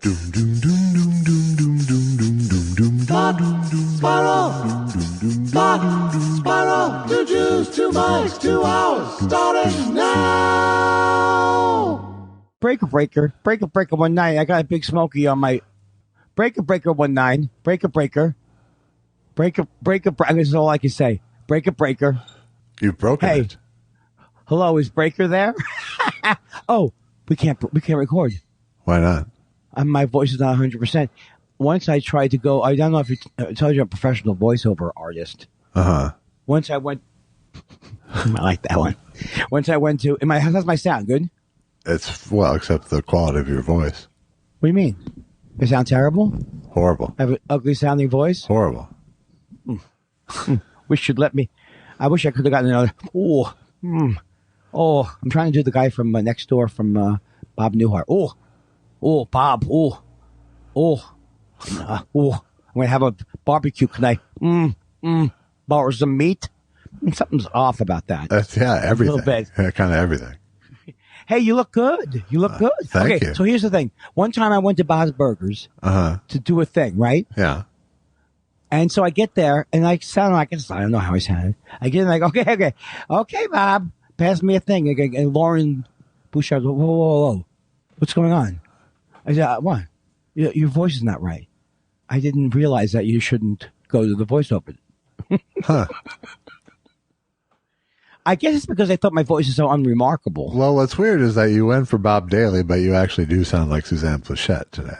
Spiral, 2 Jews, 2 mics, 2 hours, starting now. Breaker, one night. I got a big smoky on my breaker 19. Breaker. That's all I can say. Breaker. You've broken it. Hello, is Breaker there? Oh, we can't record. Why not? My voice is not 100%. Once I tried to go, I don't know if it tells you I'm a professional voiceover artist. Once I went, I like that one. Once I went to, how's my sound? Good? It's, well, except the quality of your voice. What do you mean? I sound terrible? Horrible. I have an ugly sounding voice? Horrible. Wish you'd let me. I wish I could have gotten another. I'm trying to do the guy from next door from Bob Newhart. Bob. I'm going to have a barbecue tonight. Borrow some meat. Something's off about that. That's, everything. A little bit. Yeah, kind of everything. Hey, you look good. Thank you. So here's the thing. One time I went to Bob's Burgers to do a thing, right? Yeah. And so I get there, and I sound like, I don't know how I sounded. I get in like, okay, Bob, pass me a thing. And Lauren Bouchard, whoa. What's going on? I said, what? Your voice is not right. I didn't realize that you shouldn't go to the voiceover. I guess it's because I thought my voice is so unremarkable. Well, what's weird is that you went for Bob Daly, but you actually do sound like Suzanne Plachette today.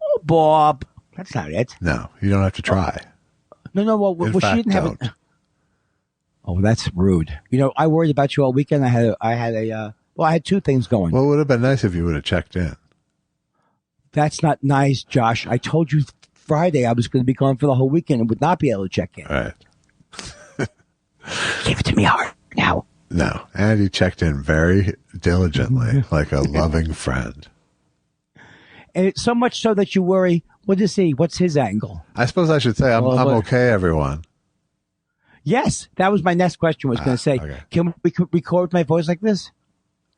Oh, Bob. That's not it. No, you don't have to try. No. Well, she didn't have it. Oh, that's rude. I worried about you all weekend. I had 2 things going. Well, it would have been nice if you would have checked in. That's not nice, Josh. I told you Friday I was going to be gone for the whole weekend and would not be able to check in. All right. Give it to me hard now. No. And he checked in very diligently, like a loving friend. And it's so much so that you worry, what is he? What's his angle? I suppose I should say I'm okay, everyone. Yes. That was my next question. Was going to say, okay. Can we record my voice like this?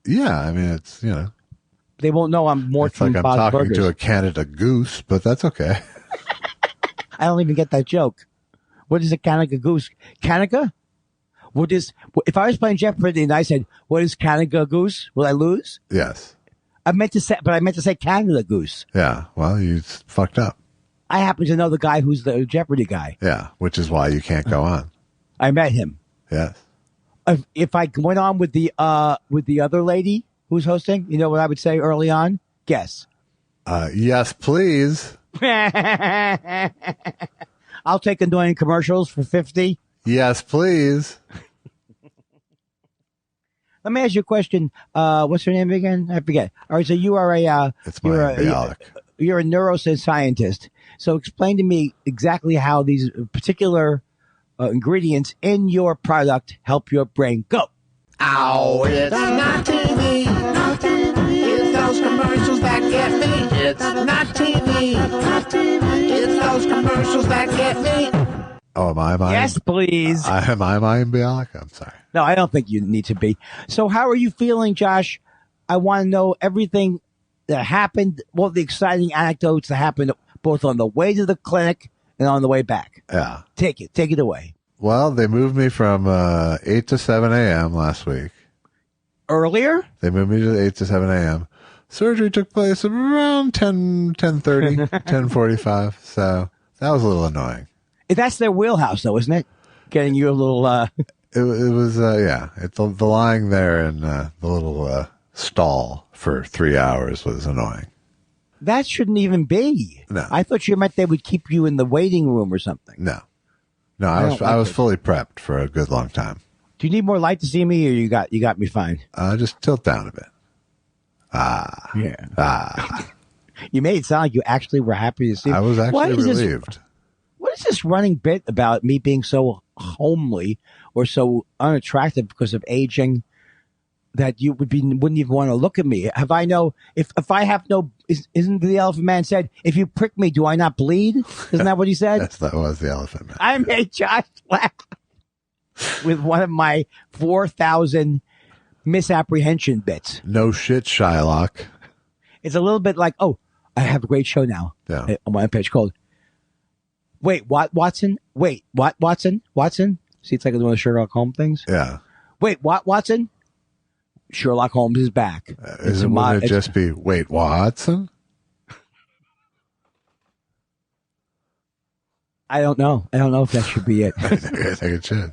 Yeah. I mean, it's, They won't know I'm more from like I'm Bob's talking Burgers. to a Canada goose, but that's okay. I don't even get that joke. What is a Canada goose? Canada? If I was playing Jeopardy and I said, what is Canada goose? Will I lose? Yes. I meant to say Canada goose. Yeah. Well, you fucked up. I happen to know the guy who's the Jeopardy guy. Yeah. Which is why you can't go on. I met him. Yes. If I went on with the other lady who's hosting, you know what I would say early on? Guess. Yes, please. I'll take annoying commercials for 50. Yes, please. Let me ask you a question. What's her name again? I forget. All right, so you are you're a neuroscientist. So explain to me exactly how these particular ingredients in your product help your brain go. Ow, it's not TV, it's those commercials that get me. It's not TV, it's those commercials that get me. Oh, am I? Yes, please. Am I Bialik? I'm sorry. No, I don't think you need to be. So how are you feeling, Josh? I want to know everything that happened, all the exciting anecdotes that happened both on the way to the clinic and on the way back. Yeah. Take it away. Well, they moved me from 8 to 7 a.m. last week. Earlier? They moved me to 8 to 7 a.m. Surgery took place around 10:30, 10:45. So that was a little annoying. That's their wheelhouse, though, isn't it? Getting you a little... It was, yeah. It's the lying there in the little stall for 3 hours was annoying. That shouldn't even be. No. I thought you meant they would keep you in the waiting room or something. No, I was fully prepped for a good long time. Do you need more light to see me, or you got me fine? Just tilt down a bit. Yeah. You made it sound like you actually were happy to see me. I was actually relieved. What is this running bit about me being so homely or so unattractive because of aging that you wouldn't even want to look at me? Have I no, if I have no, isn't the Elephant Man said, if you prick me, do I not bleed? Isn't that what he said? Yes, that was the Elephant Man. I made Josh laugh with one of my 4,000 misapprehension bits. No shit, Shylock. It's a little bit like, oh, I have a great show now. Yeah. On my page called, wait, what, Watson? Wait, what, Watson? Watson? See, it's like one of the Sherlock Holmes things. Yeah. Wait, what, Watson? Sherlock Holmes is back. Wouldn't it just be, wait, Watson? I don't know. I don't know if that should be it. I think it should.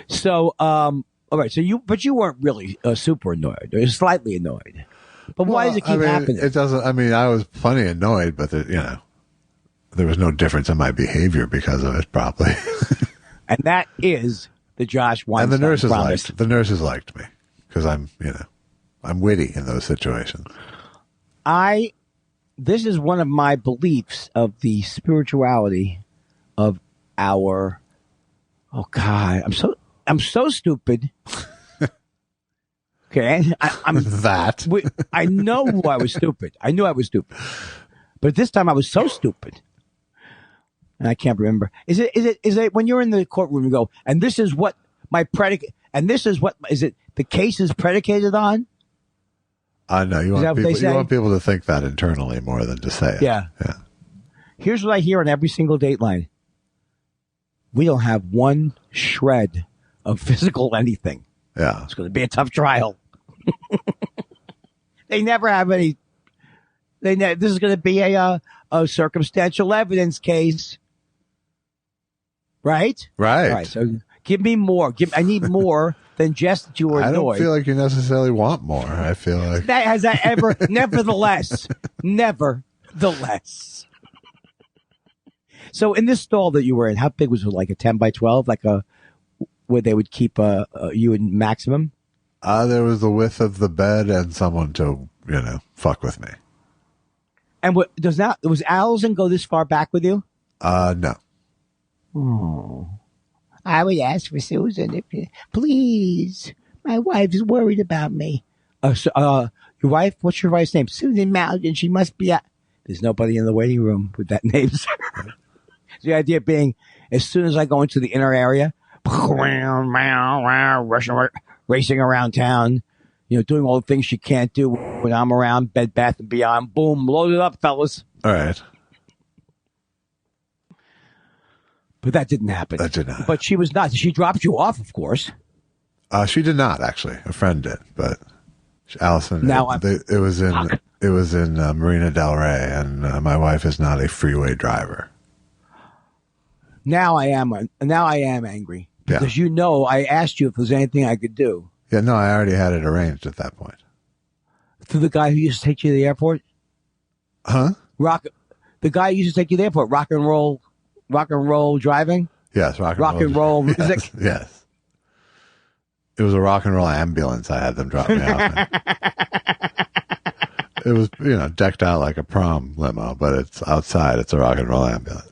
So, all right. So you weren't really super annoyed. Or slightly annoyed. But why does it keep happening? It doesn't. I mean, I was plenty annoyed, but there was no difference in my behavior because of it, probably. And that is the Josh Weinstein and the nurses promise. liked me because I'm witty in those situations. This is one of my beliefs of the spirituality of our. Oh God, I'm so stupid. Okay, I'm that. I know I was stupid. I knew I was stupid, but this time I was so stupid, and I can't remember. Is it when you're in the courtroom you go, and this is what my predicate, and this is what is it? The case is predicated on. I know you want people to think that internally more than to say it. Yeah. Here's what I hear on every single Dateline. We don't have one shred of physical anything. Yeah. It's going to be a tough trial. They never have any. This is going to be a circumstantial evidence case. Right? Right. All right. So give me more. I need more than just that you were annoyed. I don't feel like you necessarily want more. I feel like has that ever. Nevertheless. So in this stall that you were in, how big was it? Like a 10 by 12, like where they would keep you in maximum? There was the width of the bed and someone to fuck with me. And was Allison go this far back with you? No. Oh, I would ask for Susan please. My wife is worried about me. Your wife? What's your wife's name? Susan Malden. She must be. There's nobody in the waiting room with that name. The idea being, as soon as I go into the inner area, racing around town, doing all the things she can't do when I'm around, Bed Bath & Beyond, boom, load it up, fellas. All right. But that didn't happen. That did not. But she was not. She dropped you off, of course. She did not, actually. A friend did, but Allison. It was in Marina Del Rey, and my wife is not a freeway driver. Now I am angry because I asked you if there's anything I could do. Yeah, no, I already had it arranged at that point. To the guy who used to take you to the airport? Huh? The guy who used to take you to the airport, rock and roll driving? Yes, rock and roll music. Yes. It was a rock and roll ambulance I had them drop me off in. It was, decked out like a prom limo, but it's outside. It's a rock and roll ambulance.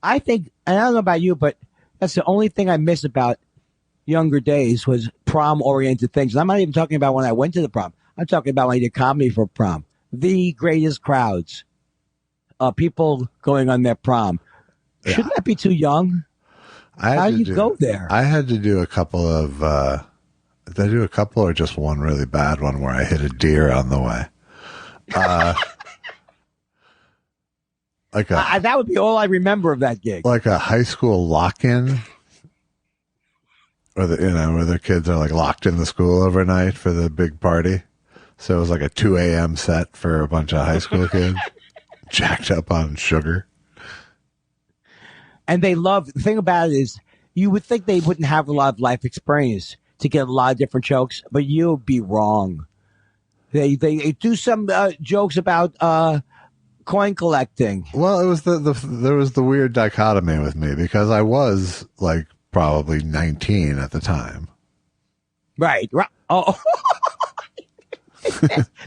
I think, and I don't know about you, but that's the only thing I miss about younger days was prom-oriented things. And I'm not even talking about when I went to the prom. I'm talking about when I did comedy for prom. The greatest crowds. People going on their prom. Yeah. Shouldn't that be too young? How do you go there? I had to do a couple of, did I do a couple or just one really bad one where I hit a deer on the way? That would be all I remember of that gig. Like a high school lock-in, where the kids are like locked in the school overnight for the big party. So it was like a 2 a.m. set for a bunch of high school kids, jacked up on sugar. And the thing about it is, you would think they wouldn't have a lot of life experience to get a lot of different jokes, but you'll be wrong. They do some jokes about coin collecting. Well, it was there was the weird dichotomy with me because I was like probably 19 at the time. Right. Oh.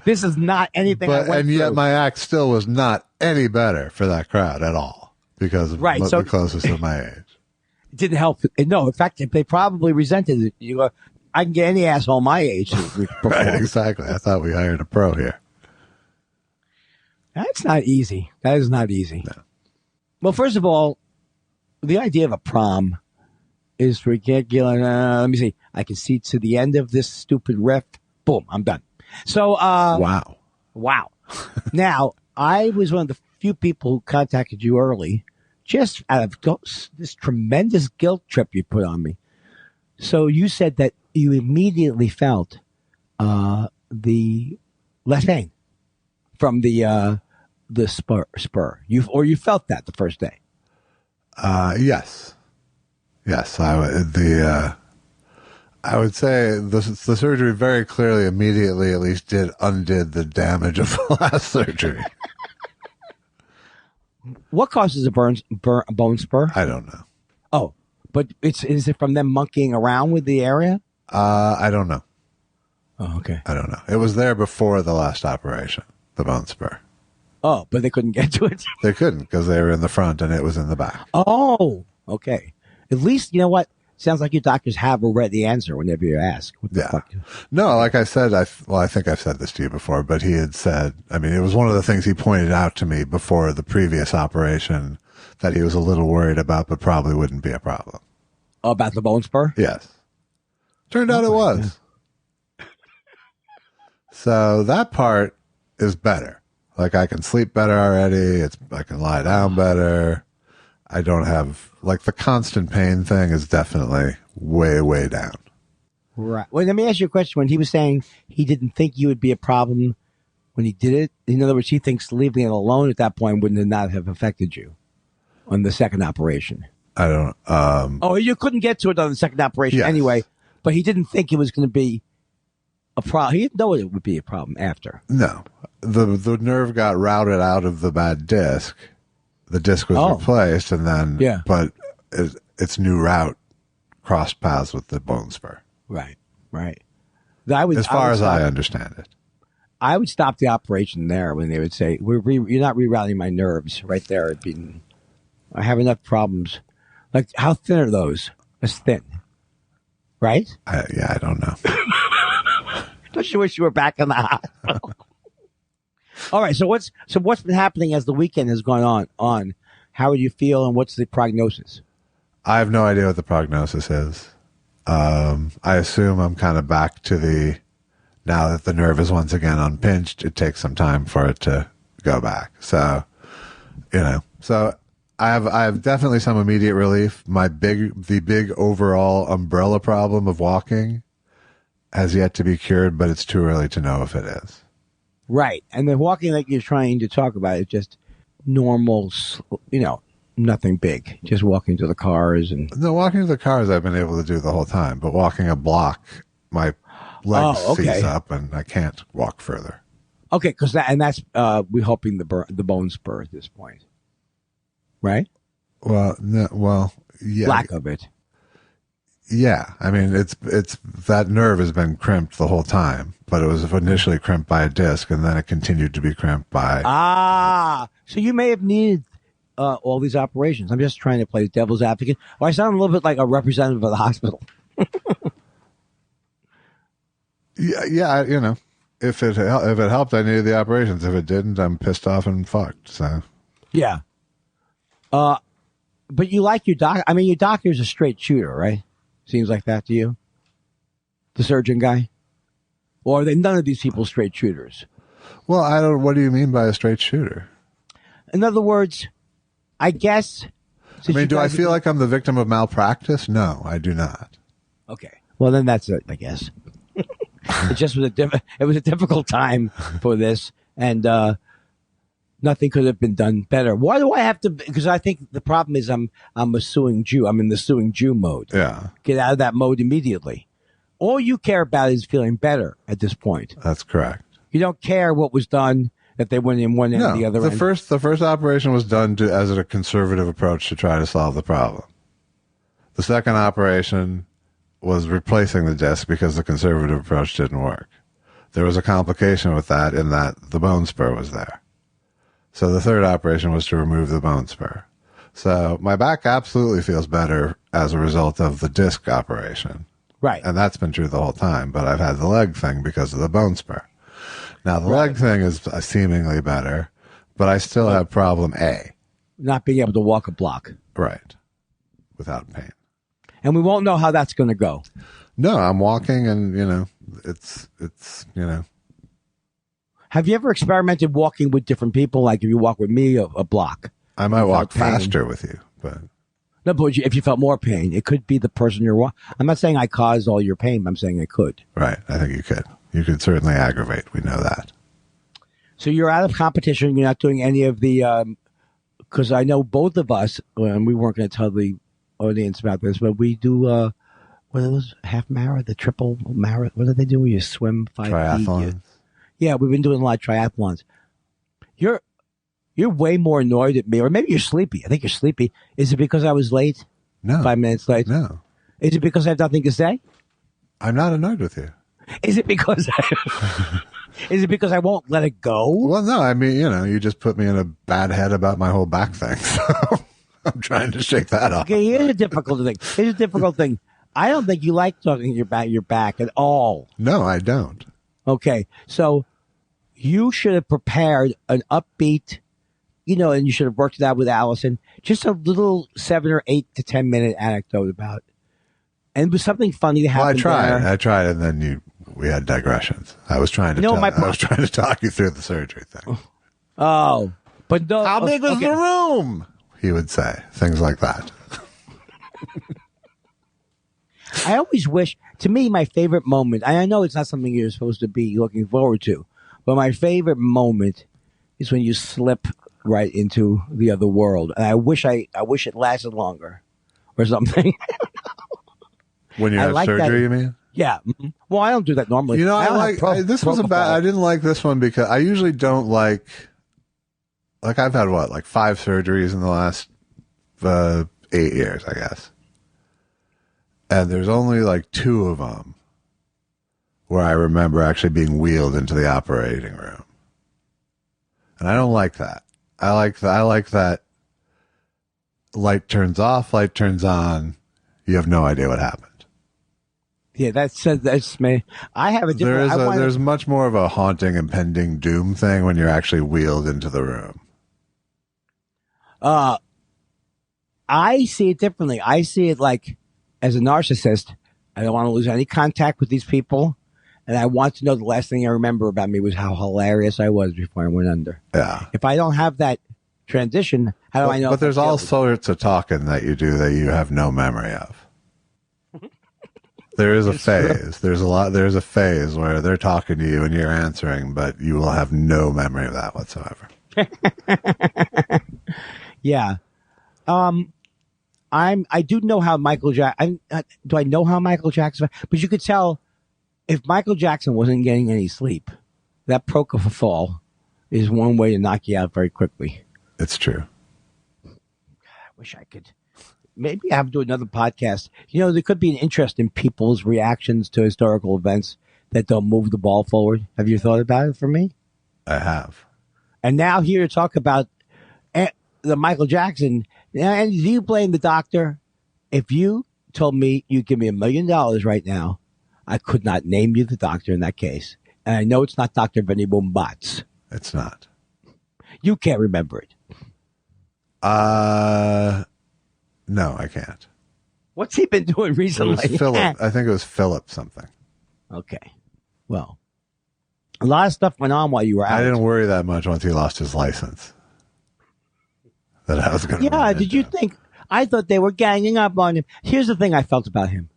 This is not anything I went and yet through. My act still was not any better for that crowd at all because of the closest of my age. It didn't help. No, in fact, they probably resented it. You go, I can get any asshole my age to perform. Right, exactly. I thought we hired a pro here. That's not easy. That is not easy. No. Well, first of all, the idea of a prom is ridiculous. Let me see. I can see to the end of this stupid riff. Boom, I'm done. So, Wow. Now, I was one of the few people who contacted you early, just out of this tremendous guilt trip you put on me. So you said that you immediately felt the left pain from the spur. You felt that the first day. Yes. I would say the surgery very clearly, immediately, at least, undid the damage of the last surgery. What causes a bone spur? I don't know. Oh, but is it from them monkeying around with the area? I don't know. Oh, okay. I don't know. It was there before the last operation, the bone spur. Oh, but they couldn't get to it? They couldn't because they were in the front and it was in the back. Oh, okay. At least, you know what? Sounds like your doctors have already the answer whenever you ask. What the fuck? No, like I said, I think I've said this to you before, but he had said, I mean, it was one of the things he pointed out to me before the previous operation that he was a little worried about, but probably wouldn't be a problem. Oh, about the bone spur? Yes. Turned out it was. So that part is better. Like I can sleep better already. I can lie down better. I don't have, like, the constant pain thing is definitely way, way down. Right. Well, let me ask you a question. When he was saying he didn't think you would be a problem when he did it, in other words, he thinks leaving it alone at that point wouldn't not have affected you on the second operation. I don't, you couldn't get to it on the second operation anyway, but he didn't think it was going to be a problem. He didn't know it would be a problem after. No. The nerve got routed out of the bad disc. The disc was replaced, and then, but its new route crossed paths with the bone spur. Right. As far as I understand it. I would stop the operation there when they would say, you're not rerouting my nerves. Right there. I have enough problems. Like, how thin are those? That's thin. Right? I don't know. Don't you wish you were back in the hospital? All right. So what's been happening as the weekend has gone on? How do you feel, and what's the prognosis? I have no idea what the prognosis is. I assume I'm kind of back to now that the nerve is once again unpinched, it takes some time for it to go back. So, I have definitely some immediate relief. The big overall umbrella problem of walking has yet to be cured, but it's too early to know if it is. Right. And the walking that you're trying to talk about is just normal, nothing big. Just walking to the cars. No, walking to the cars I've been able to do the whole time. But walking a block, my legs seize up and I can't walk further. Okay, that's we're hoping the bone spur at this point. Right? Well, yeah. Lack of it. Yeah, I mean, it's that nerve has been crimped the whole time, but it was initially crimped by a disc, and then it continued to be crimped by. So you may have needed all these operations. I'm just trying to play devil's advocate. Well, I sound a little bit like a representative of the hospital. yeah, if it helped, I needed the operations. If it didn't, I'm pissed off and fucked. So. Yeah. But you like your doc. I mean, your doctor's a straight shooter, right? Seems like that to you? The surgeon guy? Or are they none of these people straight shooters? Well, what do you mean by a straight shooter? In other words, I guess. I mean, do I feel like I'm the victim of malpractice? No, I do not. Okay. Well, then that's it, I guess. It just was it was a difficult time for this, and nothing could have been done better. Why do I have to? Because I think the problem is I'm a suing Jew. I'm in the suing Jew mode. Yeah. Get out of that mode immediately. All you care about is feeling better at this point. That's correct. You don't care what was done, that they went in one end or the other end. The first operation was done as a conservative approach to try to solve the problem. The second operation was replacing the disc because the conservative approach didn't work. There was a complication with that in that the bone spur was there. So the third operation was to remove the bone spur. So my back absolutely feels better as a result of the disc operation. Right. And that's been true the whole time, but I've had the leg thing because of the bone spur. Now the leg thing is seemingly better, but I still have problem A. Not being able to walk a block. Right. Without pain. And we won't know how that's going to go. No, I'm walking, and it's Have you ever experimented walking with different people? Like if you walk with me a block, I might walk pain. faster with you, but No, but if you felt more pain, it could be the person you're walking. I'm not saying I caused all your pain. But I'm saying I could. right. I think you could. You could certainly aggravate. We know that. So you're out of competition. You're not doing any of the, because I know both of us, and we weren't going to tell the audience about this, but we do, what are those, half marathon, the triple marathon? What do they do? You swim 5 feet. Triathlons. Yeah, we've been doing a lot of triathlons. You're way more annoyed at me, or maybe you're sleepy. I think you're sleepy. Is it because I was late? No. 5 minutes late? No. Is it because I have nothing to say? I'm not annoyed with you. Is it because is it because I won't let it go? Well, no. I mean, you just put me in a bad head about my whole back thing. So I'm trying to shake that off. Okay, here's a difficult thing. I don't think you like talking about your back at all. No, I don't. Okay, so you should have prepared an upbeat, and you should have worked it out with Allison. Just a little 7 or 8 to 10 minute anecdote about it. And it was something funny that happened. I tried, and then we had digressions. I was trying to I was trying to talk you through the surgery thing. Oh, but no. How big was the room? He would say things like that. I always wish, to me, my favorite moment, and I know it's not something you're supposed to be looking forward to, but my favorite moment is when you slip right into the other world. And I wish it lasted longer or something. When you have surgery, you mean? Yeah. Well, I don't do that normally. I didn't like this one because I usually don't like I've had 5 surgeries in the last 8 years, I guess. And there's only 2 of them where I remember actually being wheeled into the operating room. And I don't like that. I like that light turns off, light turns on. You have no idea what happened. Yeah, that's me. I have a different. There's much more of a haunting, impending doom thing when you're actually wheeled into the room. I see it differently. I see it like, as a narcissist, I don't want to lose any contact with these people, and I want to know the last thing I remember about me was how hilarious I was before I went under. Yeah. If I don't have that transition, how do I know? But there's all sorts of talking that you do that you have no memory of. There is a phase. There's a phase where they're talking to you and you're answering, but you will have no memory of that whatsoever. Yeah. I do know how Michael Jackson, do I know how Michael Jackson, but you could tell if Michael Jackson wasn't getting any sleep, that propofol is one way to knock you out very quickly. It's true. I wish I could. Maybe I have to do another podcast. There could be an interest in people's reactions to historical events that don't move the ball forward. Have you thought about it for me? I have. And now here to talk about the Michael Jackson. And do you blame the doctor? If you told me you'd give me $1 million right now, I could not name you the doctor in that case. And I know it's not Dr. Benny Boombatz. It's not. You can't remember it. No, I can't. What's he been doing recently? It was Philip. I think it was Philip something. Okay. Well, a lot of stuff went on while you were out. I didn't worry that much once he lost his license. That I was going to. Yeah, did you think? I thought they were ganging up on him. Here's the thing I felt about him.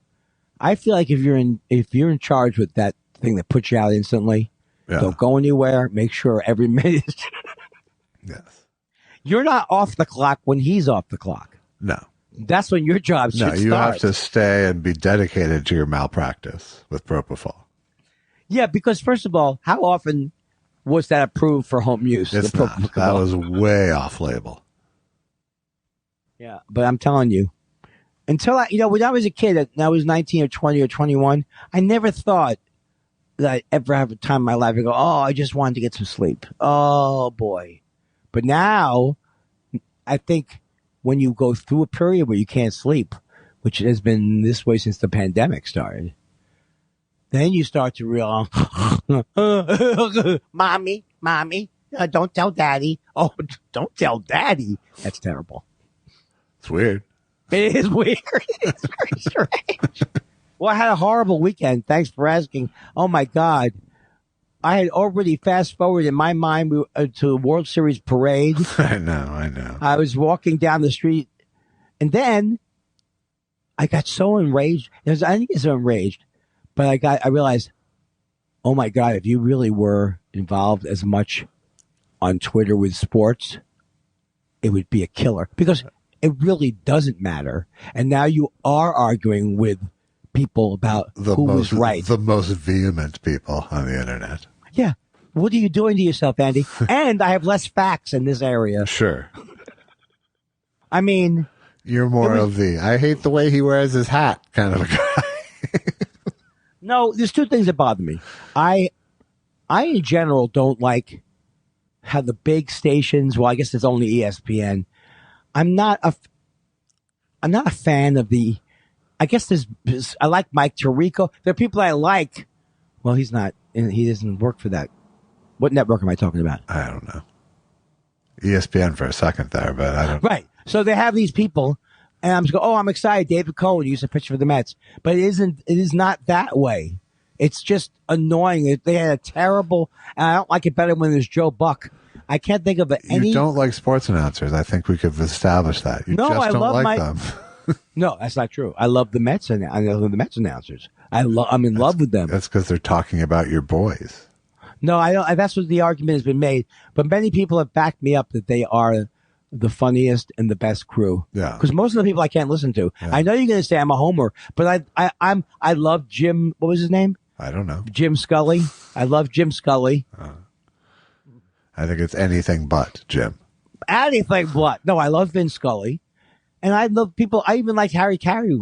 I feel like if you're in charge with that thing that puts you out instantly, don't go anywhere. Make sure every minute. Yes. You're not off the clock when he's off the clock. No. That's when your job should start. No, you have to stay and be dedicated to your malpractice with propofol. Yeah, because first of all, how often was that approved for home use? It's not. That was way off label. Yeah, but I'm telling you, until when I was a kid, and I was 19 or 20 or 21, I never thought that I'd ever have a time in my life to go, oh, I just wanted to get some sleep. Oh, boy. But now, I think when you go through a period where you can't sleep, which has been this way since the pandemic started, then you start to realize, mommy, don't tell daddy. Oh, don't tell daddy. That's terrible. It's weird. It is weird. It's very strange. Well, I had a horrible weekend. Thanks for asking. Oh, my God. I had already fast forwarded in my mind to the World Series parade. I know. I was walking down the street, and then I got so enraged. I think it's so enraged, but I realized, oh, my God, if you really were involved as much on Twitter with sports, it would be a killer because it really doesn't matter. And now you are arguing with people about who was right. The most vehement people on the internet. Yeah. What are you doing to yourself, Andy? And I have less facts in this area. Sure. I mean, you're more of the I hate the way he wears his hat kind of a guy. No, there's two things that bother me. I in general don't like how the big stations, well, I guess it's only ESPN. I'm not a fan of I guess I like Mike Tirico. There are people I like. Well, he doesn't work for that. What network am I talking about? I don't know. ESPN for a second there, but I don't. Right. So they have these people, and I'm just going, I'm excited. David Cohen used a picture for the Mets. But it is not that way. It's just annoying. They had a terrible, and I don't like it better when there's Joe Buck. I can't think of any. You don't like sports announcers. I think we could establish that. You just don't like them. No, that's not true. I love the Mets, and I love the Mets announcers. I'm in love with them. That's because they're talking about your boys. No, I don't. That's what the argument has been made. But many people have backed me up that they are the funniest and the best crew. Yeah. Because most of the people I can't listen to. Yeah. I know you're going to say I'm a homer, but I love Jim. What was his name? I don't know. Jim Scully. I love Jim Scully. I think it's anything but Jim. Anything but. No, I love Vin Scully. And I love people. I even like Harry Carey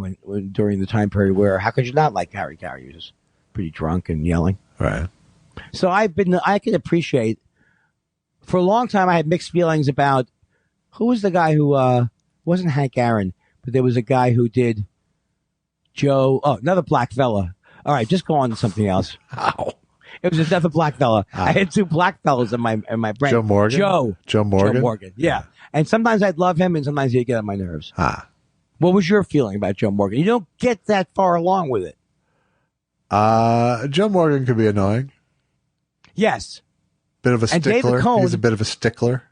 during the time period where, how could you not like Harry Carey? He was just pretty drunk and yelling. Right. So I can appreciate, for a long time I had mixed feelings about, who was the guy who, wasn't Hank Aaron, but there was a guy who did another black fella. All right, just go on to something else. Ow. It was another black fella. I had two black fellas in my brain. Joe Morgan? Joe Morgan? Joe Morgan, yeah. And sometimes I'd love him, and sometimes he'd get on my nerves. What was your feeling about Joe Morgan? You don't get that far along with it. Joe Morgan could be annoying. Yes. Bit of a and stickler. David Cohen, he's a bit of a stickler.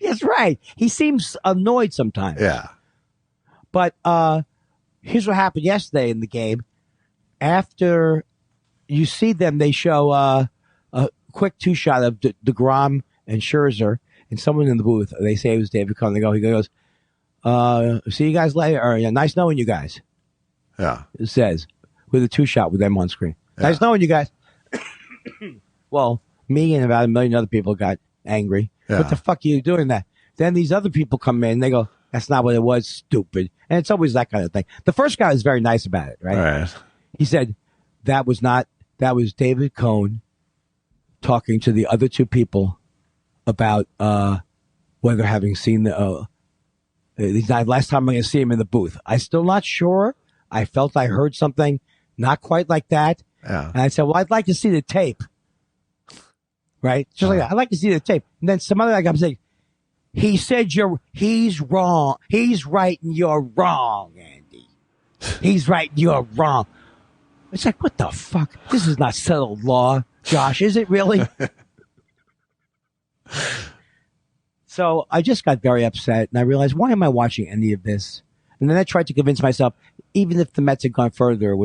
That's right. He seems annoyed sometimes. Yeah. But here's what happened yesterday in the game. After you see them, they show a quick two-shot of DeGrom and Scherzer, and someone in the booth. They say it was David Cohen. He goes, see you guys later. Or, nice knowing you guys. Yeah. It says, with a two-shot with them on screen. Yeah. Nice knowing you guys. Well, me and about 1 million other people got angry. Yeah. What the fuck are you doing that? Then these other people come in. They go, that's not what it was, stupid. And it's always that kind of thing. The first guy was very nice about it, right? Right. He said, that was David Cohen talking to the other two people about whether having seen last time I'm going to see him in the booth. I'm still not sure. I felt I heard something not quite like that. Yeah. And I said, well, I'd like to see the tape. Right? Just like that. I'd like to see the tape. And then some other guy comes saying, he said he's wrong. He's right and you're wrong, Andy. He's right and you're wrong. It's like, what the fuck? This is not settled law, Josh. Is it really? So I just got very upset, and I realized, why am I watching any of this? And then I tried to convince myself, even if the Mets had gone further,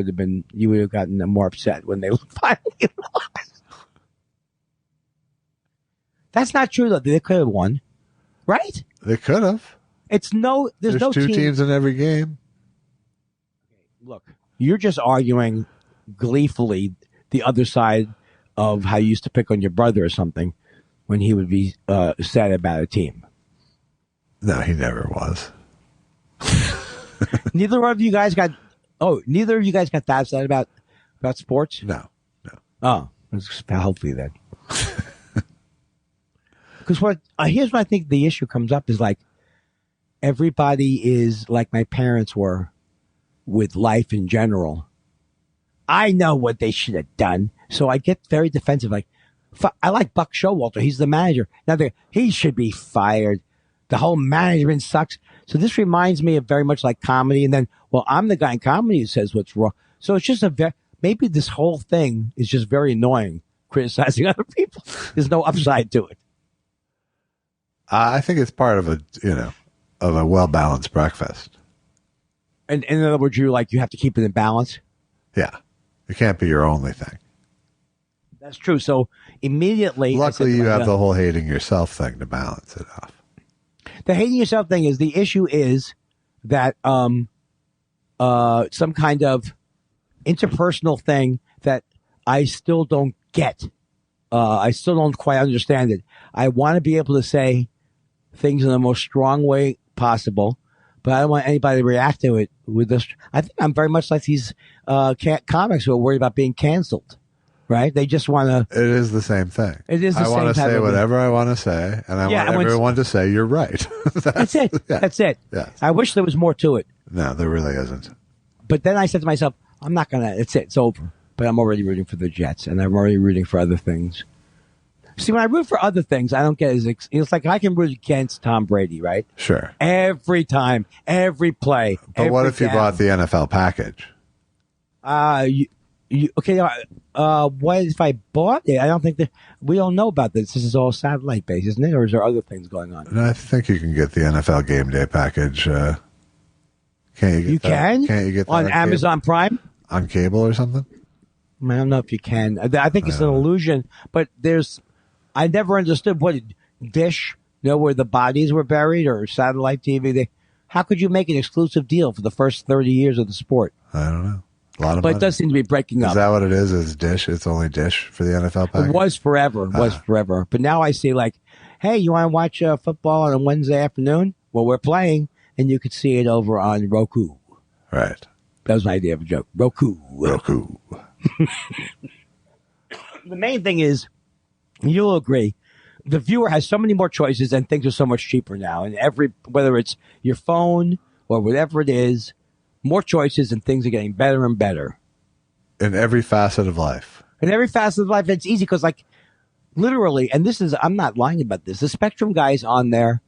you would have gotten more upset when they finally lost. That's not true, though. They could have won, right? They could have. There's no two teams in every game. Look, you're just arguing gleefully the other side of how you used to pick on your brother or something when he would be sad about a team. No, he never was. Neither of you guys got that upset about sports? No. Oh, hopefully then. Because here's what I think the issue comes up is, like, everybody is like my parents were with life in general. I know what they should have done. So I get very defensive. Like, I like Buck Showalter. He's the manager. Now he should be fired. The whole management sucks. So this reminds me of very much like comedy. And then, well, I'm the guy in comedy who says what's wrong. So it's just maybe this whole thing is just very annoying, criticizing other people. There's no upside to it. I think it's part of a well-balanced breakfast. And in other words, you have to keep it in balance. Yeah. It can't be your only thing. That's true. So immediately, luckily you have the whole hating yourself thing to balance it off. The hating yourself thing is the issue is that some kind of interpersonal thing that I still don't get. I still don't quite understand it. I want to be able to say things in the most strong way possible, but I don't want anybody to react to it with this. I think I'm very much like these comics who are worried about being canceled. Right? They just want to. It is the same thing. It is the same thing. I want to say whatever I want to say, and I want everyone to say you're right. That's it. Yeah. That's it. Yes. I wish there was more to it. No, there really isn't. But then I said to myself, I'm not going to. It's it. It's over. But I'm already rooting for the Jets, and I'm already rooting for other things. See, when I root for other things, I don't get as. It's like I can root against Tom Brady, right? Sure. Every time, every play. But what if you bought the NFL package? Okay, what if I bought it? I don't think that we don't know about this. This is all satellite based, isn't it? Or is there other things going on? No, I think you can get the NFL game day package. Can't you get you that? Can? Can't you get that on Amazon Prime? On cable or something? I don't know if you can. I think it's an illusion, but I never understood what Dish, where the bodies were buried, or satellite TV. How could you make an exclusive deal for the first 30 years of the sport? I don't know. A lot of money. It does seem to be breaking up. Is that what it is? Is Dish? It's only Dish for the NFL package? It was forever. Forever. But now I see hey, you want to watch football on a Wednesday afternoon? Well, we're playing, and you could see it over on Roku. Right. That was my idea of a joke. Roku. The main thing is, you'll agree, the viewer has so many more choices and things are so much cheaper now. And whether it's your phone or whatever it is, more choices and things are getting better and better. In every facet of life. It's easy because, literally, and I'm not lying about this, the Spectrum guy's on there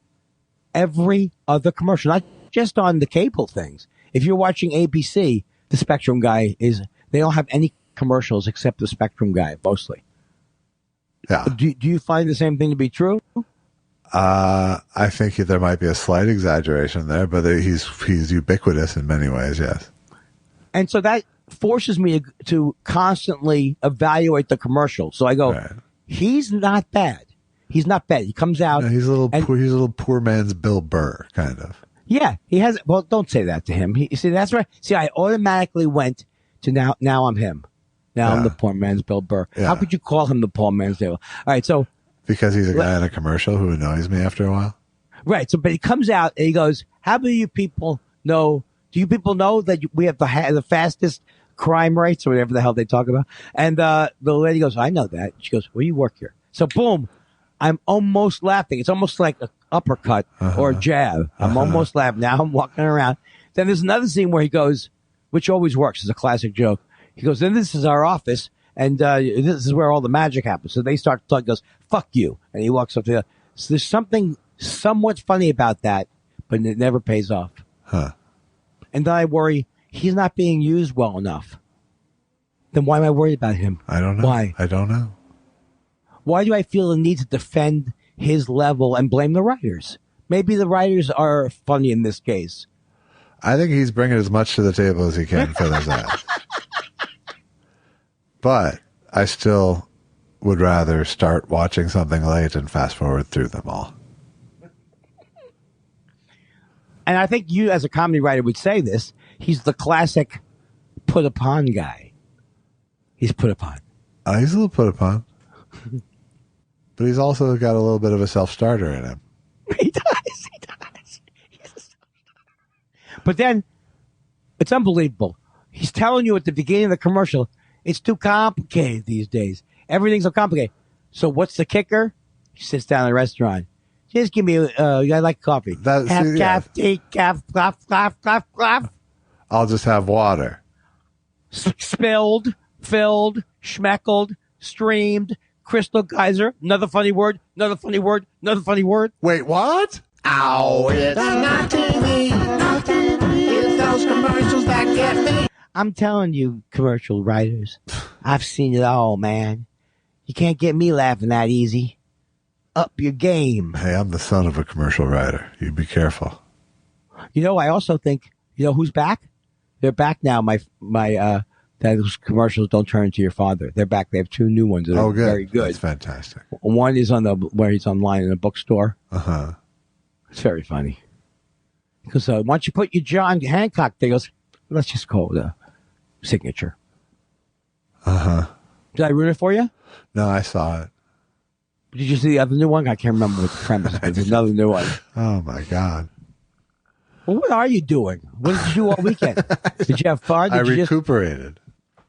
every other commercial, not just on the cable things. If you're watching ABC, the Spectrum guy they don't have any commercials except the Spectrum guy, mostly. Yeah. Do you find the same thing to be true? I think there might be a slight exaggeration there, but he's ubiquitous in many ways, yes. And so that forces me to constantly evaluate the commercial. So I go, He's not bad. He's not bad. He comes out. No, he's a little poor man's Bill Burr, kind of. Yeah, he has. Well, don't say that to him. See, that's right. See, I automatically went to now I'm him. Now I'm the poor man's Bill Burr. Yeah. How could you call him the poor man's Bill? All right, so. Because he's a guy in a commercial who annoys me after a while? Right. So, but he comes out and he goes, how do you people know, that we have the fastest crime rates or whatever the hell they talk about? And the lady goes, I know that. She goes, well, you work here. So, boom, I'm almost laughing. It's almost like an uppercut or a jab. I'm almost laughing. Now I'm walking around. Then there's another scene where he goes, which always works. It's a classic joke. He goes, then this is our office. And this is where all the magic happens. So they start to talk, goes, fuck you. And he walks up to the. So there's something somewhat funny about that, but it never pays off. Huh. And then I worry he's not being used well enough. Then why am I worried about him? I don't know. Why? I don't know. Why do I feel the need to defend his level and blame the writers? Maybe the writers are funny in this case. I think he's bringing as much to the table as he can for those ads. But I still would rather start watching something late and fast forward through them all. And I think you, as a comedy writer, would say this. He's the classic put upon guy. He's put upon. He's a little put upon. But he's also got a little bit of a self-starter in him. He does. But then, it's unbelievable. He's telling you at the beginning of the commercial, it's too complicated these days. Everything's so complicated. So what's the kicker? He sits down in a restaurant. Just give me, I like coffee. Half. I'll just have water. Spilled, filled, schmeckled, streamed, crystal geyser. Another funny word. Wait, what? Oh, it's not TV. Not TV. It's those commercials that get me. I'm telling you, commercial writers, I've seen it all, man. You can't get me laughing that easy. Up your game. Hey, I'm the son of a commercial writer. You be careful. You know, I also think, you know who's back? They're back now. That those commercials don't turn into your father. They're back. They have 2 new ones that are Good. very good. That's fantastic. One is where he's online in a bookstore. Uh-huh. It's very funny. Because once you put your John Hancock thing, goes, let's just call it a signature. Uh-huh. Did I ruin it for you? No, I saw it. Did you see the other new one? I can't remember what the premise was. There's another new one. Oh, my God. Well, what are you doing? What did you do all weekend? Did you have fun? I recuperated.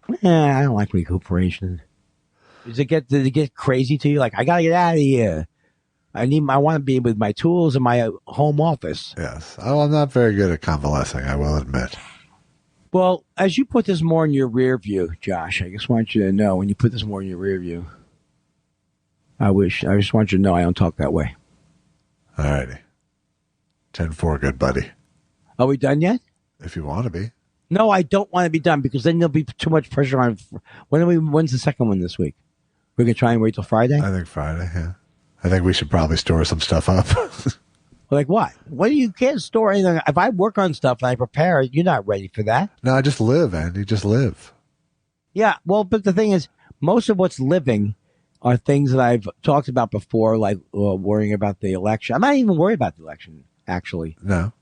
I don't like recuperation. Did it get crazy to you? Like, I gotta get out of here. I want to be with my tools in my home office. Yes. Oh, I'm not very good at convalescing, I will admit. Well, as you put this more in your rear view, Josh, I just want you to know, when you put this more in your rear view, I just want you to know I don't talk that way. All righty. 10-4, good buddy. Are we done yet? If you want to be. No, I don't want to be done because then there'll be too much pressure on. When's the second one this week? We're going to try and wait till Friday? I think Friday, yeah. I think we should probably store some stuff up. Like what? What do you can't store anything? If I work on stuff and I prepare, you're not ready for that. No, just live, Andy. Just live. Yeah, well, but the thing is, most of what's living are things that I've talked about before, like worrying about the election. I'm not even worried about the election, actually. No.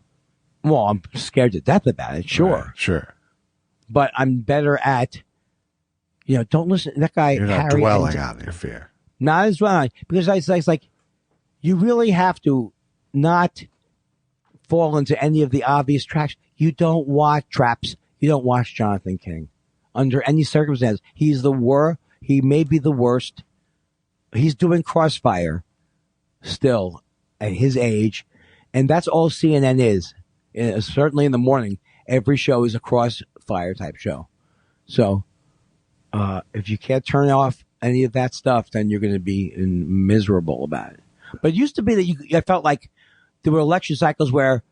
Well, I'm scared to death about it, sure. Right, sure. But I'm better at, don't listen. That guy, You're not Harry, dwelling on your fear. Not as well, because it's like, you really have to not fall into any of the obvious traps. You don't watch traps. You don't watch Jonathan King. Under any circumstance, he's the worst. He may be the worst. He's doing Crossfire still at his age. And that's all CNN is. Certainly in the morning, every show is a Crossfire type show. So, if you can't turn off any of that stuff, then you're going to be miserable about it. But it used to be that I felt like there were election cycles where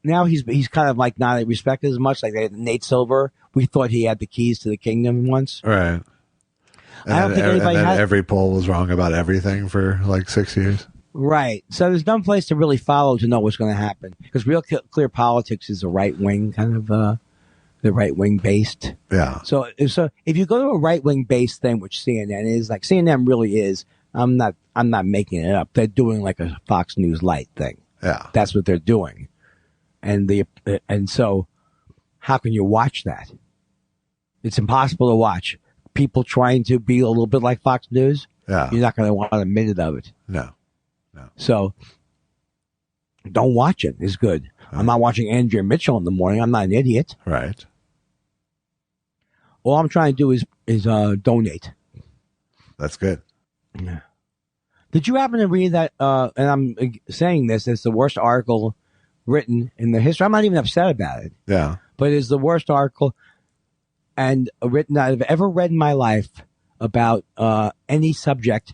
now he's kind of like not respected as much. Like they had Nate Silver. We thought he had the keys to the kingdom once. Right. I don't think anybody had. Every poll was wrong about everything for like 6 years. Right. So there's no place to really follow to know what's going to happen. Because Real Clear Politics is a right wing kind of, the right wing based. Yeah. So if you go to a right wing based thing, which CNN is, like CNN really is, I'm not making it up. They're doing like a Fox News Light thing. Yeah. That's what they're doing. And so how can you watch that? It's impossible to watch. People trying to be a little bit like Fox News. Yeah. You're not going to want a minute of it. No. So don't watch it. It's good. I'm not watching Andrea Mitchell in the morning. I'm not an idiot. Right. All I'm trying to do is donate. That's good. Yeah. Did you happen to read that? And I'm saying this, it's the worst article written in the history. I'm not even upset about it. Yeah. But it's the worst article and written that I've ever read in my life about any subject.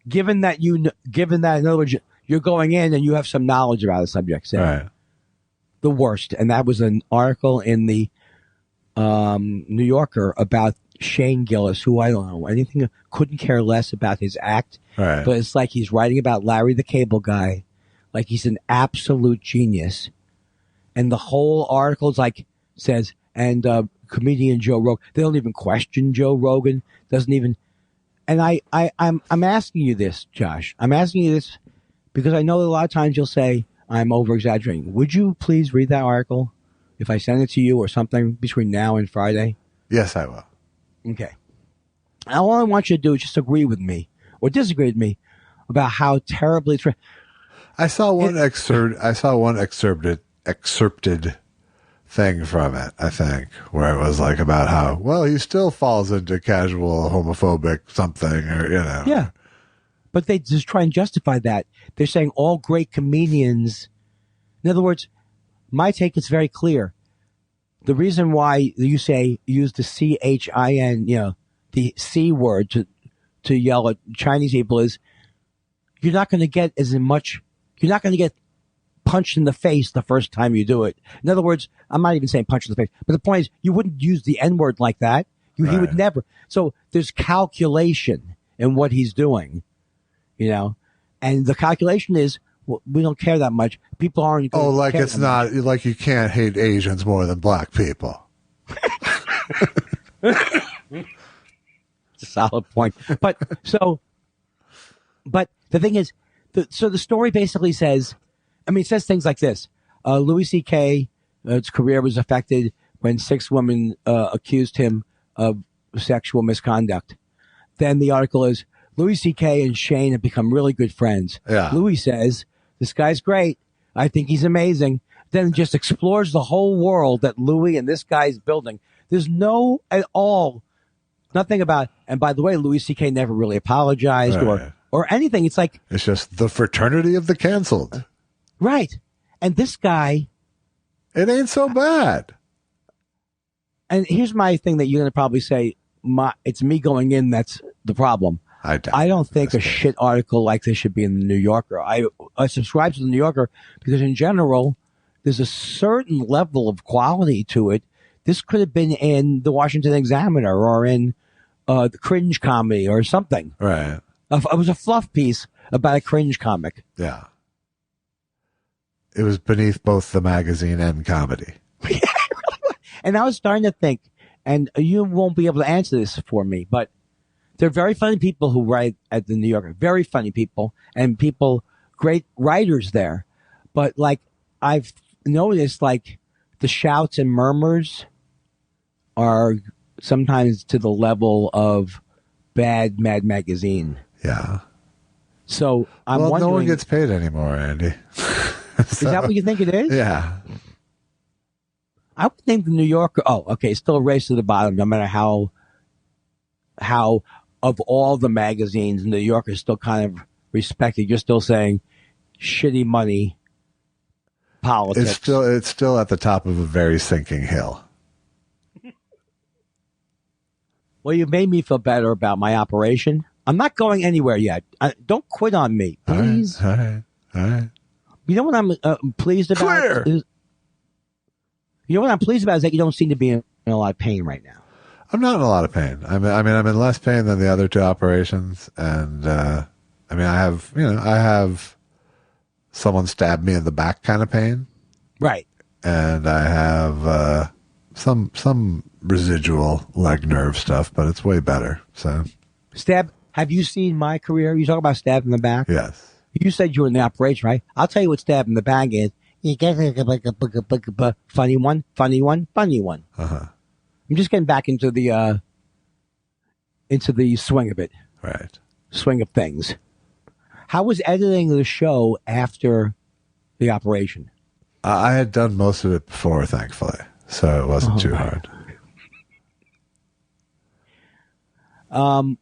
Given that in other words, you're going in and you have some knowledge about the subject. Say, right. The worst. And that was an article in the New Yorker about Shane Gillis, who I don't know anything, couldn't care less about his act. Right. But it's like he's writing about Larry the Cable Guy, like he's an absolute genius. And the whole article is like says, and comedian Joe Rogan, they don't even question Joe Rogan, doesn't even. And I'm asking you this, Josh. I'm asking you this because I know that a lot of times you'll say I'm over exaggerating. Would you please read that article if I send it to you or something between now and Friday? Yes, I will. Okay. All I want you to do is just agree with me or disagree with me about how terribly it's. I saw one excerpted thing from it, I think, where it was like about how, well, he still falls into casual homophobic something or, Yeah. But they just try and justify that. They're saying all great comedians. In other words, my take is very clear. The reason why you say use the CHIN, the C word to yell at Chinese people is you're not going to get as much, you're not going to get punched in the face the first time you do it. In other words, I'm not even saying punch in the face, but the point is you wouldn't use the N-word like that. He would never. So there's calculation in what he's doing, and the calculation is, we don't care that much. People aren't. Oh, like it's not like you can't hate Asians more than black people. It's a solid point. But the thing is, so the story basically says, it says things like this. Louis C.K. His career was affected when 6 women accused him of sexual misconduct. Then the article is, Louis C.K. and Shane have become really good friends. Yeah. Louis says, this guy's great. I think he's amazing. Then just explores the whole world that Louis and this guy's building. There's nothing about, and by the way, Louis C.K. never really apologized or anything. It's like, it's just the fraternity of the canceled. Right. And this guy, it ain't so bad. And here's my thing that you're going to probably say, it's me going in that's the problem. I don't think a shit article like this should be in the New Yorker. I subscribe to the New Yorker because in general, there's a certain level of quality to it. This could have been in the Washington Examiner or in the Cringe Comedy or something. Right. It was a fluff piece about a cringe comic. Yeah. It was beneath both the magazine and comedy. And I was starting to think, and you won't be able to answer this for me, but they're very funny people who write at the New Yorker. Very funny people and great writers there. But like I've noticed, like the shouts and murmurs are sometimes to the level of bad Mad Magazine. Yeah. So I'm wondering. No one gets paid anymore, Andy. Is that what you think it is? Yeah. I would think the New Yorker. Oh, okay. Still a race to the bottom, no matter how of all the magazines, the New Yorker is still kind of respected. You're still saying shitty money politics. It's still at the top of a very sinking hill. Well, you made me feel better about my operation. I'm not going anywhere yet. Don't quit on me, please. All right. You know what I'm pleased about? You know what I'm pleased about is that you don't seem to be in a lot of pain right now. I'm not in a lot of pain. I'm in less pain than the other 2 operations, and I have someone stab me in the back kind of pain, right? And I have some residual leg nerve stuff, but it's way better. So, stab. Have you seen my career? You talk about stab in the back. Yes. You said you were in the operation, right? I'll tell you what stab in the back is. You get a funny one. Uh-huh. I'm just getting back into the swing of it. Right. Swing of things. How was editing the show after the operation? I had done most of it before, thankfully, so it wasn't too hard. I'm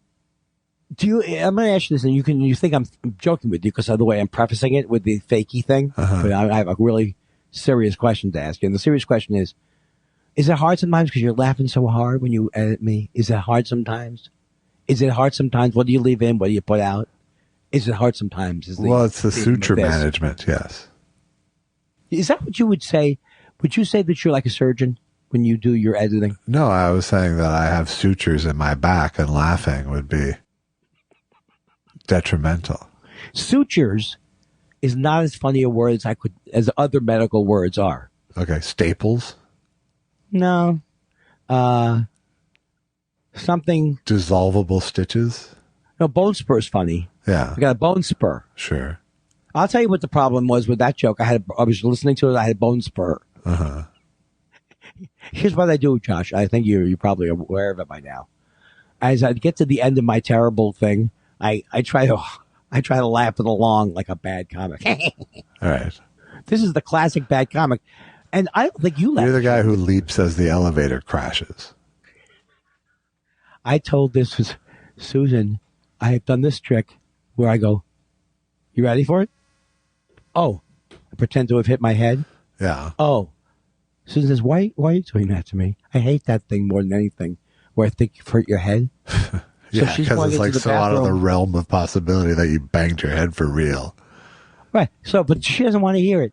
going to ask you this, and you think I'm joking with you because of the way I'm prefacing it with the fakey thing. Uh-huh. But I have a really serious question to ask you. And the serious question is it hard sometimes because you're laughing so hard when you edit me? Is it hard sometimes? What do you leave in? What do you put out? Is it hard sometimes? It's the suture management, yes. Is that what you would say? Would you say that you're like a surgeon when you do your editing? No, I was saying that I have sutures in my back and laughing would be detrimental. Sutures is not as funny a word as other medical words are. Okay, staples? No. Something. Dissolvable stitches? No, bone spur is funny. Yeah. I got a bone spur. Sure. I'll tell you what the problem was with that joke. I was listening to it. I had a bone spur. Uh-huh. Here's what I do, Josh. I think you're probably aware of it by now. As I get to the end of my terrible thing, I try to laugh it along like a bad comic. All right. This is the classic bad comic. And I don't think you laugh. You're the guy who leaps as the elevator crashes. I told this was Susan, I have done this trick where I go, you ready for it? Oh, I pretend to have hit my head. Yeah. Oh. Susan says, why are you doing that to me? I hate that thing more than anything where I think you've hurt your head. Yeah, because it's like so out of the realm of possibility that you banged your head for real. Right. So, but she doesn't want to hear it.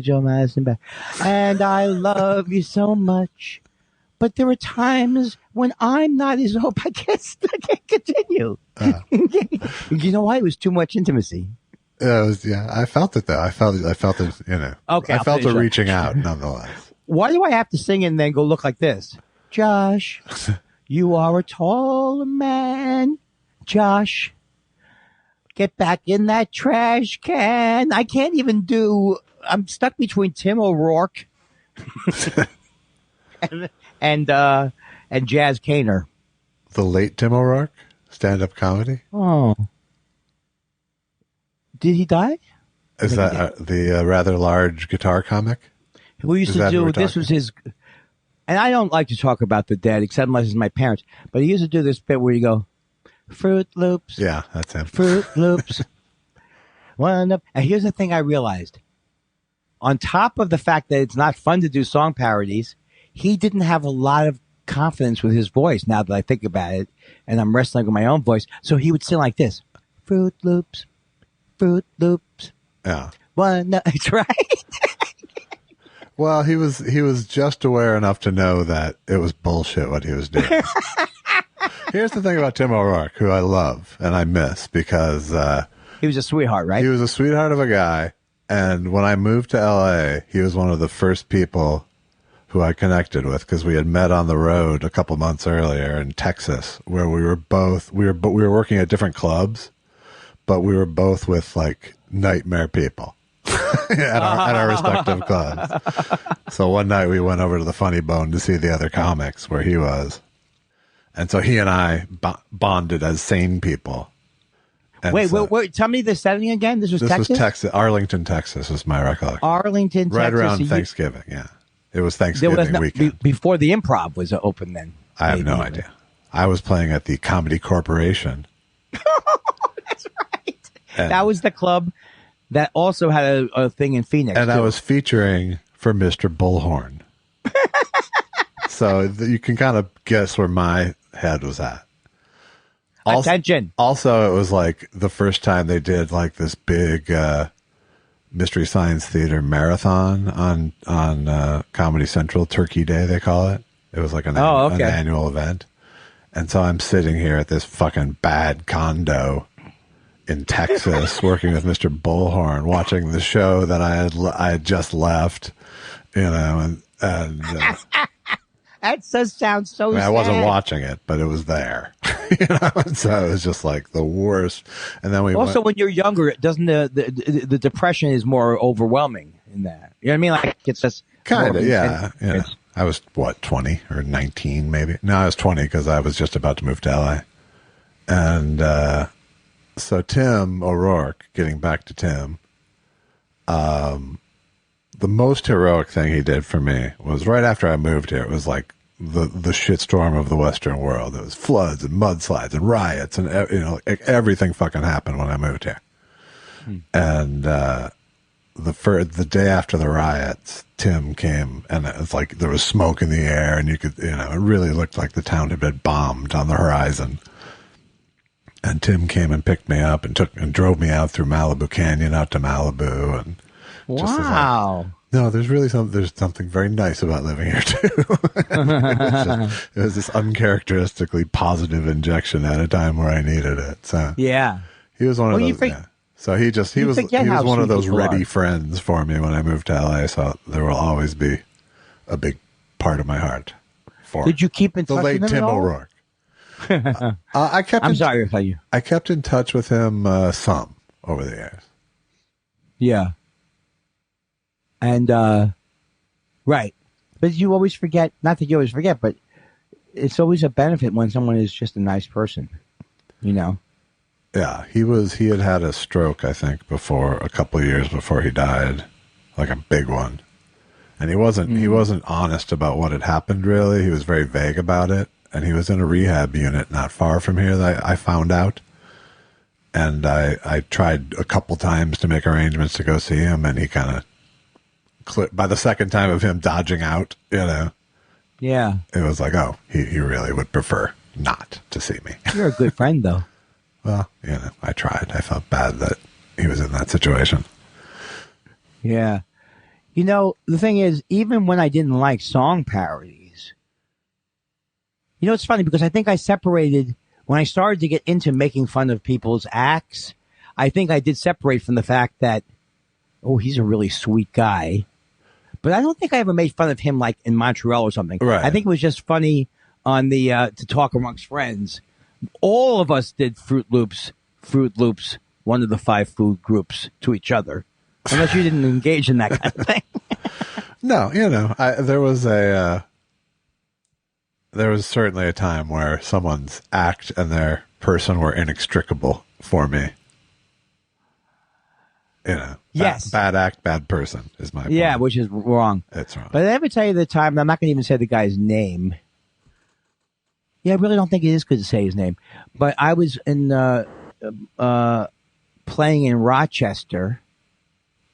Joe Madison back. And I love you so much. But there are times when I'm not as open. I can't continue. You know why? It was too much intimacy. Yeah, I felt it though. I felt it. Okay, I I'll felt it finish reaching out nonetheless. Why do I have to sing and then go look like this? Josh, you are a tall man. Josh, get back in that trash can. I can't even do. I'm stuck between Tim O'Rourke and Jazz Kaner. The late Tim O'Rourke, stand-up comedy. Oh, did he die? Is that the rather large guitar comic? Who used to do this? Was his. And I don't like to talk about the dead, except unless it's my parents. But he used to do this bit where you go, Fruit Loops. Yeah, that's him. Fruit Loops. And here's the thing I realized. On top of the fact that it's not fun to do song parodies, he didn't have a lot of confidence with his voice now that I think about it. And I'm wrestling with my own voice. So he would sing like this. Fruit Loops. Fruit Loops. Yeah. That's right. Well, he was just aware enough to know that it was bullshit what he was doing. Here's the thing about Tim O'Rourke, who I love and I miss because he was a sweetheart, right? He was a sweetheart of a guy, and when I moved to LA, he was one of the first people who I connected with because we had met on the road a couple months earlier in Texas, where we were working at different clubs, but we were both with like nightmare people. at our respective clubs. So one night we went over to the Funny Bone to see the other comics where he was. And so he and I bonded as sane people. And wait, tell me the setting again. This was Texas? Arlington, Texas is my recollection. Arlington, Texas. Right around Thanksgiving, yeah. It was Thanksgiving weekend. Before the Improv was open then. I have no idea. I was playing at the Comedy Corporation. That's right. That was the club that also had a thing in Phoenix. And too. I was featuring for Mr. Bullhorn. So you can kind of guess where my head was at. Attention. Also, it was like the first time they did like this big Mystery Science Theater marathon on Comedy Central, Turkey Day, they call it. It was like an annual event. And so I'm sitting here at this fucking bad condo in Texas, working with Mr. Bullhorn, watching the show that I had just left, and that sounds so sad. I wasn't watching it, but it was there, and so it was just like the worst. And then when you're younger, doesn't the depression is more overwhelming in that? You know what I mean? Like it's just kind of, yeah. I was 20 or 19, maybe. No, I was 20 because I was just about to move to LA, and. So Tim O'Rourke, getting back to Tim, the most heroic thing he did for me was right after I moved here. It was like the shitstorm of the Western world. It was floods and mudslides and riots and everything fucking happened when I moved here. And the day after the riots, Tim came and it was like there was smoke in the air and you could it really looked like the town had been bombed on the horizon. And Tim came and picked me up and drove me out through Malibu Canyon out to Malibu and wow. No, there's something very nice about living here too. It was this uncharacteristically positive injection at a time where I needed it. So yeah, he was one of those. So he was one of those ready friends for me when I moved to LA. So there will always be a big part of my heart for. Did you keep in touch the late with him Tim O'Rourke? I kept in touch with him some over the years. Yeah. And right. But you always forget, not that you always forget, but it's always a benefit when someone is just a nice person. Yeah, he had a stroke, I think, a couple of years before he died, like a big one. And he wasn't honest about what had happened really. He was very vague about it. And he was in a rehab unit not far from here that I found out. And I tried a couple times to make arrangements to go see him, and he kind of, by the second time of him dodging out, yeah, it was like, oh, he really would prefer not to see me. You're a good friend, though. Well, I tried. I felt bad that he was in that situation. Yeah. You know, the thing is, even when I didn't like song parodies, you know, it's funny because I think I separated when I started to get into making fun of people's acts. I think I did separate from the fact that, oh, he's a really sweet guy. But I don't think I ever made fun of him like in Montreal or something. Right. I think it was just funny on the to talk amongst friends. All of us did Fruit Loops, one of the 5 food groups to each other. Unless you didn't engage in that kind of thing. No, you know, there was certainly a time where someone's act and their person were inextricable for me. You know, yes. Bad act, bad person is my point. Yeah, which is wrong. It's wrong. But I ever tell you the time, I'm not going to even say the guy's name. Yeah, I really don't think it is good to say his name. But I was in playing in Rochester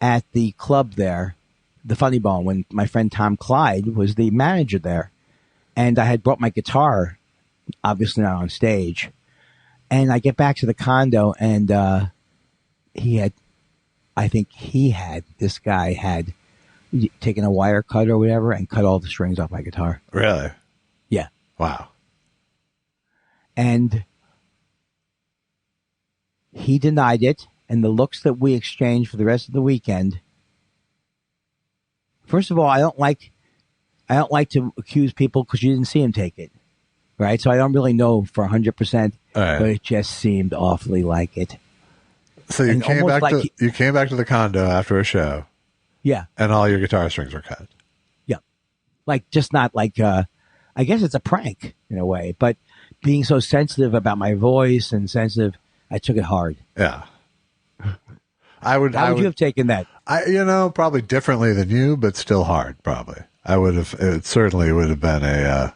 at the club there, the Funny Bone, when my friend Tom Clyde was the manager there. And I had brought my guitar, obviously not on stage. And I get back to the condo, and this guy had taken a wire cut or whatever and cut all the strings off my guitar. Really? Yeah. Wow. And he denied it, and the looks that we exchanged for the rest of the weekend. First of all, I don't like to accuse people because you didn't see him take it, right? So I don't really know for 100%, right. But it just seemed awfully like it. So you came back to the condo after a show. Yeah. And all your guitar strings were cut. Yeah. Like, just not like, I guess it's a prank in a way, but being so sensitive about my voice and sensitive, I took it hard. Yeah. How would you have taken that? Probably differently than you, but still hard, probably. It certainly would have been a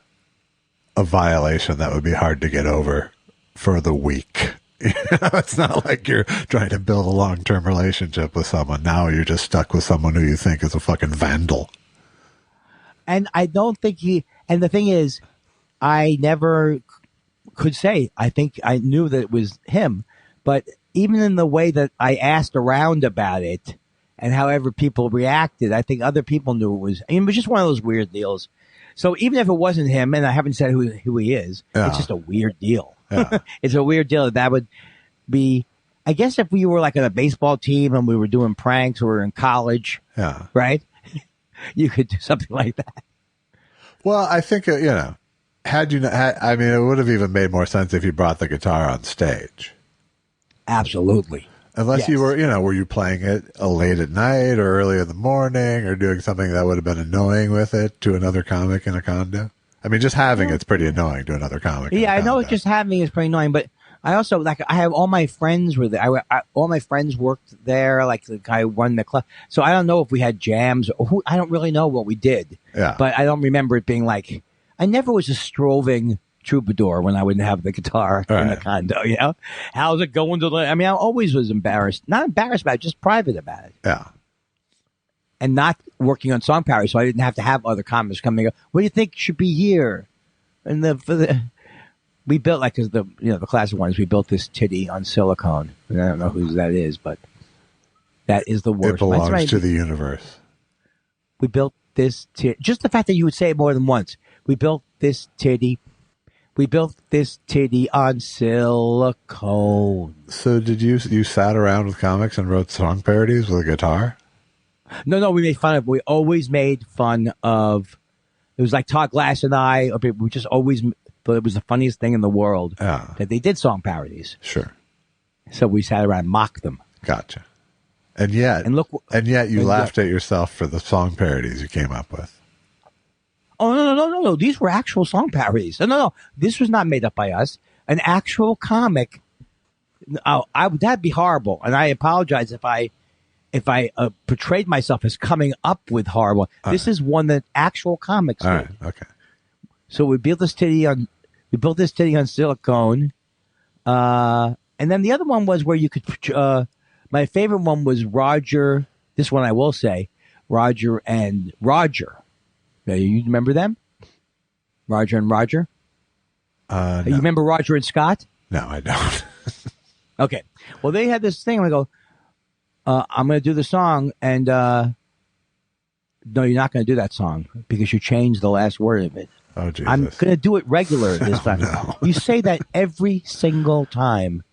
violation that would be hard to get over for the week. It's not like you're trying to build a long-term relationship with someone. Now you're just stuck with someone who you think is a fucking vandal. And I don't think and the thing is, I never could say, I think I knew that it was him, but even in the way that I asked around about it and however people reacted, I think other people knew it was, it was just one of those weird deals. So even if it wasn't him, and I haven't said who he is, It's just a weird deal. Yeah. It's a weird deal. That would be, I guess if we were like on a baseball team and we were doing pranks or we were in college, right? You could do something like that. Well, I think, it would have even made more sense if you brought the guitar on stage. Absolutely. Unless you were, were you playing it late at night or early in the morning or doing something that would have been annoying with it to another comic in a condo? I mean, just having it's pretty annoying to another comic. Yeah, I know just having it's pretty annoying, but I also, I have all my friends were there. All my friends worked there, like the guy who run the club. So I don't know if we had jams or I don't really know what we did. Yeah. But I don't remember it being like, I never was a strolling troubadour when I wouldn't have the guitar in the condo, How's it going I always was embarrassed. Not embarrassed about it, just private about it. Yeah. And not working on song parody, so I didn't have to have other comics coming up. What do you think should be here? And we built the classic ones. We built this titty on silicone. And I don't know whose that is, but that is the worst. It belongs to the universe. We built this titty. Just the fact that you would say it more than once. We built this titty. We built this titty on silicone. So did you sat around with comics and wrote song parodies with a guitar? No, we always made fun of, it was like Todd Glass and I, we just always thought it was the funniest thing in the world that they did song parodies. Sure. So we sat around and mocked them. Gotcha. And yet you laughed at yourself for the song parodies you came up with. Oh, no. These were actual song parodies. No. This was not made up by us. An actual comic. That'd be horrible. And I apologize if I portrayed myself as coming up with horrible. This is one that actual comics did. All right. Okay. So we built this titty on silicone. And then the other one was where you could, my favorite one was Roger. This one I will say, Roger and Roger. You remember them? Roger and Roger? No. You remember Roger and Scott? No, I don't. Okay. Well, they had this thing. I go, I'm going to do the song, and No, you're not going to do that song because you changed the last word of it. Oh, Jesus. I'm going to do it regular this time. No. You say that every single time.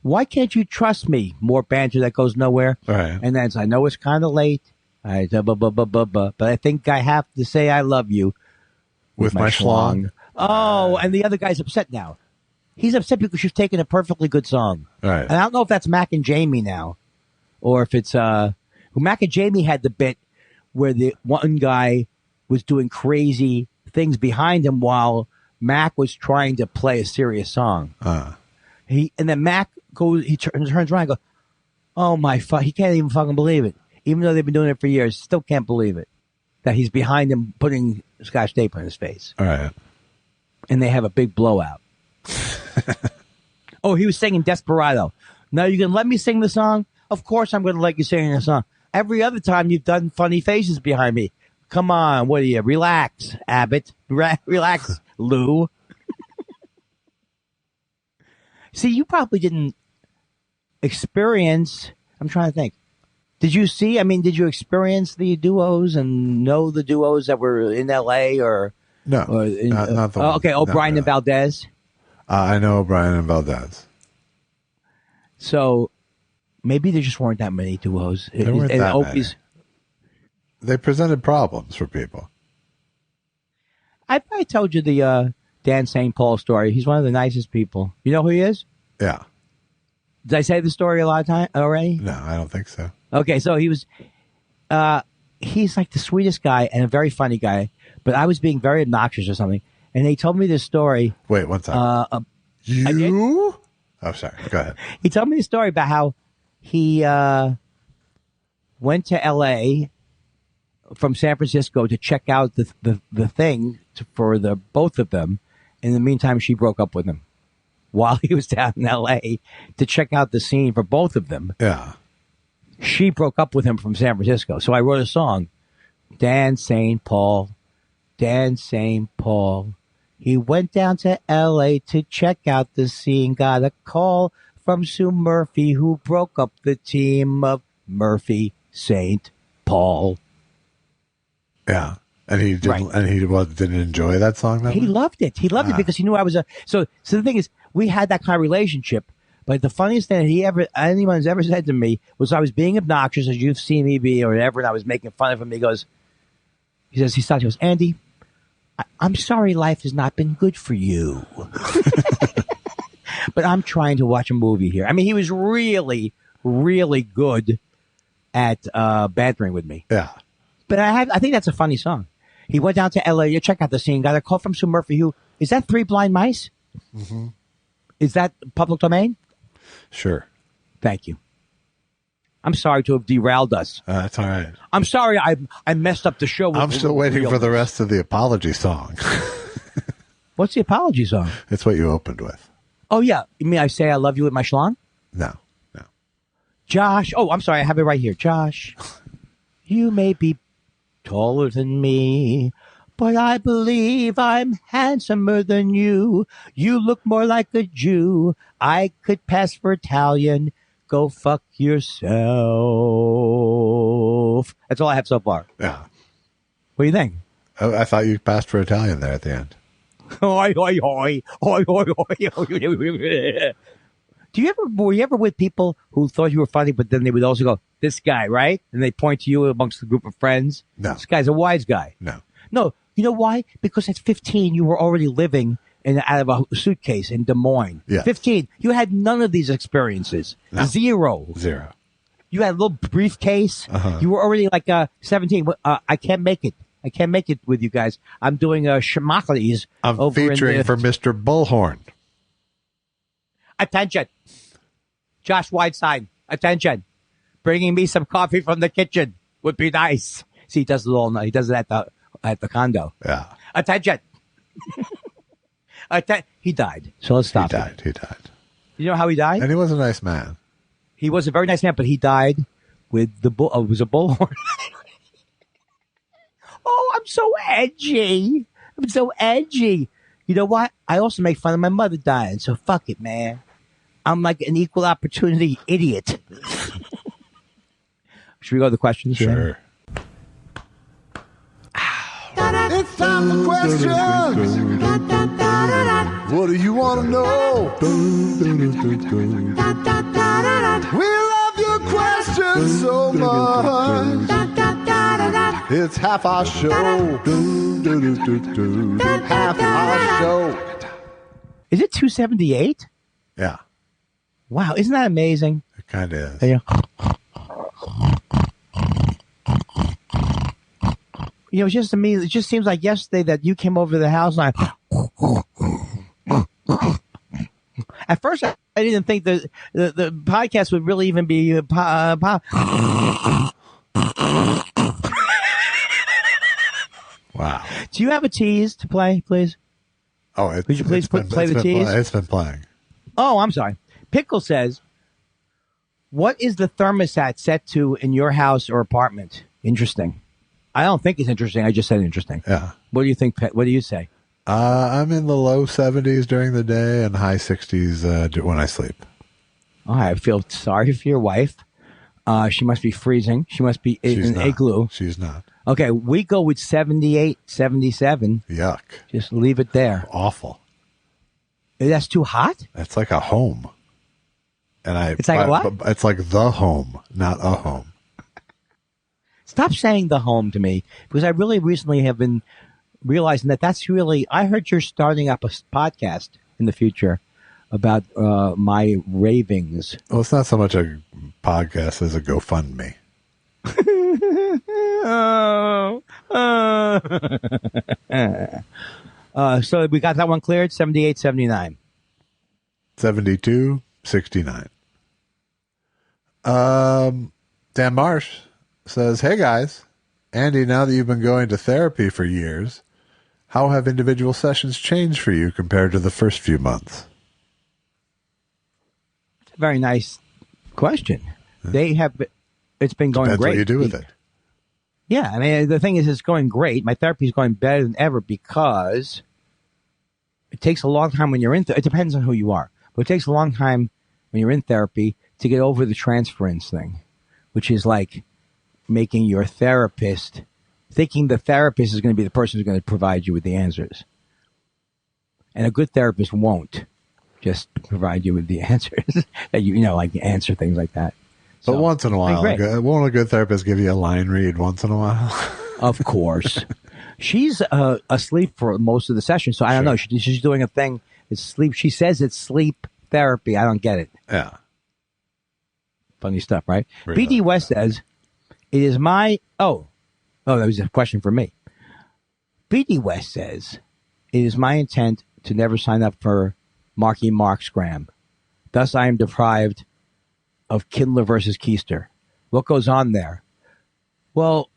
Why can't you trust me? More banter that goes nowhere. Right. And then it's, I know it's kind of late. But I think I have to say I love you. With my schlong. Oh, and the other guy's upset now. He's upset because you've taken a perfectly good song. Right. And I don't know if that's Mac and Jamie now. Or if it's... Mac and Jamie had the bit where the one guy was doing crazy things behind him while Mac was trying to play a serious song. And then Mac goes, he turns around and goes, oh my fuck, he can't even fucking believe it. Even though they've been doing it for years, still can't believe it. That he's behind him putting Scotch tape on his face. All right. And they have a big blowout. Oh, he was singing Desperado. Now you can let me sing the song? Of course I'm going to let you sing the song. Every other time you've done funny faces behind me. Come on, what are you? Relax, Abbott. Relax, Lou. See, you probably didn't experience... I'm trying to think. Did you experience the duos and know the duos that were in L.A. or... No, not the one. Okay, O'Brien and Valdez. I know O'Brien and Valdez. So maybe there just weren't that many duos. There weren't that many. They presented problems for people. I probably told you the Dan St. Paul story. He's one of the nicest people. You know who he is? Yeah. Did I say the story a lot of time already? No, I don't think so. Okay, so he was... he's like the sweetest guy and a very funny guy, but I was being very obnoxious or something. And they told me this story. Wait, one second. You? Oh, sorry. Go ahead. He told me the story about how he went to L.A. from San Francisco to check out the thing for the both of them. In the meantime, she broke up with him while he was down in L.A. to check out the scene for both of them. Yeah. She broke up with him from San Francisco. So I wrote a song. Dan St. Paul. Dan St. Paul. He went down to L.A. to check out the scene. Got a call from Sue Murphy, who broke up the team of Murphy St. Paul. Yeah. And he didn't, didn't enjoy that song that He much? loved it. He loved it because he knew I was so the thing is, we had that kind of relationship. But the funniest thing anyone's ever said to me was I was being obnoxious, as you've seen me be or whatever, and I was making fun of him. He goes, Andy, I'm sorry life has not been good for you. But I'm trying to watch a movie here. I mean, he was really, really good at bantering with me. Yeah. But I think that's a funny song. He went down to L.A. to check out the scene, got a call from Sue Murphy, is that Three Blind Mice? Mm-hmm. Is that public domain? Sure. Thank you. I'm sorry to have derailed us. That's all right. I'm sorry I messed up the show. I'm still waiting for the rest of the apology song. What's the apology song? It's what you opened with. Oh, yeah. You mean I say I love you with my schlong? No. Josh. Oh, I'm sorry. I have it right here. Josh, you may be taller than me, but I believe I'm handsomer than you. You look more like a Jew. I could pass for Italian. Go fuck yourself. That's all I have so far. Yeah. What do you think? I thought you passed for Italian there at the end. Hoi, hoi, hoi. Hoi, hoi, hoi. Were you ever with people who thought you were funny, but then they would also go, this guy, right? And they point to you amongst the group of friends. No. This guy's a wise guy. No. You know why? Because at 15, you were already living out of a suitcase in Des Moines. Yeah. 15. You had none of these experiences. No. Zero. You had a little briefcase. Uh-huh. You were already like 17. I can't make it. I can't make it with you guys. I'm doing Schmackles. I'm featuring for Mr. Bullhorn. Attention. Josh Weinstein. Attention. Bringing me some coffee from the kitchen would be nice. See, he does it all night. He does it at the condo. Yeah. Attention. He died. So let's stop. He died. You know how he died? And he was a nice man. He was a very nice man, but he died with the bull. It was a bullhorn. Oh, I'm so edgy. You know what? I also make fun of my mother dying, so fuck it, man. I'm like an equal opportunity idiot. Should we go to the questions? Sure. the questions. What do you want to know? We love your questions so much. It's half our show. Half our show. Is it 278? Yeah, Wow, isn't that amazing? it kind of is. Yeah. You know, it's just to me, it just seems like yesterday that you came over to the house and at first I didn't think the podcast would really even be Wow. Do you have a tease to play, please? Oh, Would you please play the tease? It's been playing. Oh, I'm sorry. Pickle says, what is the thermostat set to in your house or apartment? Interesting. I don't think it's interesting. I just said interesting. Yeah. What do you think, What do you say? I'm in the low 70s during the day and high 60s when I sleep. Oh, I feel sorry for your wife. She must be freezing. She must be in an igloo. She's not. Okay, we go with 78, 77. Yuck. Just leave it there. Awful. That's too hot? It's like a home. It's like what? It's like the home, not a home. Stop saying the home to me, because I really recently have been realizing that's really, I heard you're starting up a podcast in the future about my ravings. Well, it's not so much a podcast as a GoFundMe. So we got that one cleared, 78, 79. 72, 69. Dan Marsh says, hey guys, Andy, now that you've been going to therapy for years, how have individual sessions changed for you compared to the first few months? It's a very nice question. They have, it's been going Depends great. what you do with it. Yeah, I mean, the thing is, it's going great. My therapy is going better than ever because it takes a long time when you're in, it depends on who you are, but it takes a long time when you're in therapy to get over the transference thing, which is like making your therapist, thinking the therapist is going to be the person who's going to provide you with the answers. And a good therapist won't just provide you with the answers that you know, like answer things like that. But So, once in a while, won't a good therapist give you a line read once in a while? Of course. She's asleep for most of the session, so I don't know. She's doing a thing. It's sleep. She says it's sleep therapy. I don't get it. Yeah. Funny stuff, right? Really BD West says, it is my... Oh, that was a question for me. BD West says, it is my intent to never sign up for Marky Mark's Gram. Thus, I am deprived of Kindler versus Keister. What goes on there? Well,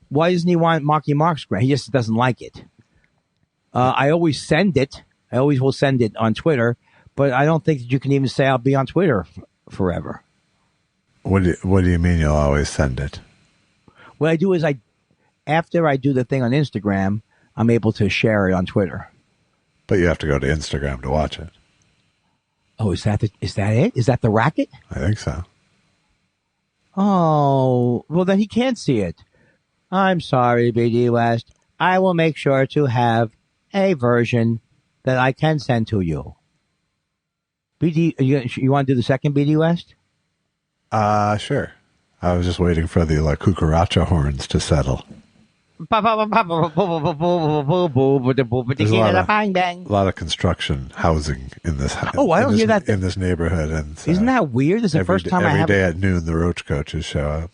why doesn't he want Marky Mark's Gram? He just doesn't like it. I always send it. I always will send it on Twitter, but I don't think that you can even say I'll be on Twitter forever. What do you mean you'll always send it? What I do is after I do the thing on Instagram, I'm able to share it on Twitter. But you have to go to Instagram to watch it. Oh, is that it? Is that the racket? I think so. Oh, well then he can't see it. I'm sorry, BD West. I will make sure to have a version that I can send to you. BD, you want to do the second BD West? Sure. I was just waiting for the cucaracha horns to settle. There's a lot of construction housing in this house. Oh, I don't hear that. In this neighborhood. And isn't that weird? This is the first time I have... Every day at noon, the roach coaches show up.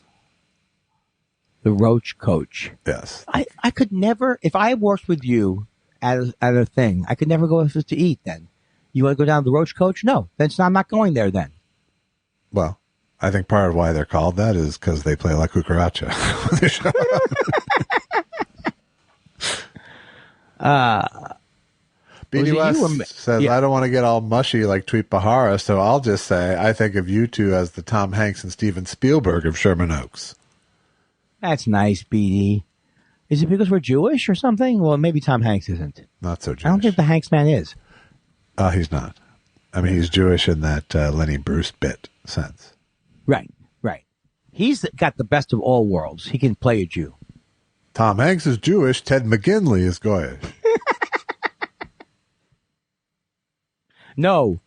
The roach coach. Yes. I could never, if I worked with you at a thing, I could never go to eat then. You want to go down to the roach coach? No, I'm not going there then. Well, I think part of why they're called that is because they play La Cucaracha. They show up. BD West says, I don't want to get all mushy like Tweet Bahara, so I'll just say I think of you two as the Tom Hanks and Steven Spielberg of Sherman Oaks. That's nice, BD. Is it because we're Jewish or something? Well, maybe Tom Hanks isn't. Not so Jewish. I don't think the Hanks man is. He's not. I mean, he's Jewish in that Lenny Bruce bit sense. Right. He's got the best of all worlds. He can play a Jew. Tom Hanks is Jewish. Ted McGinley is Goyish. No,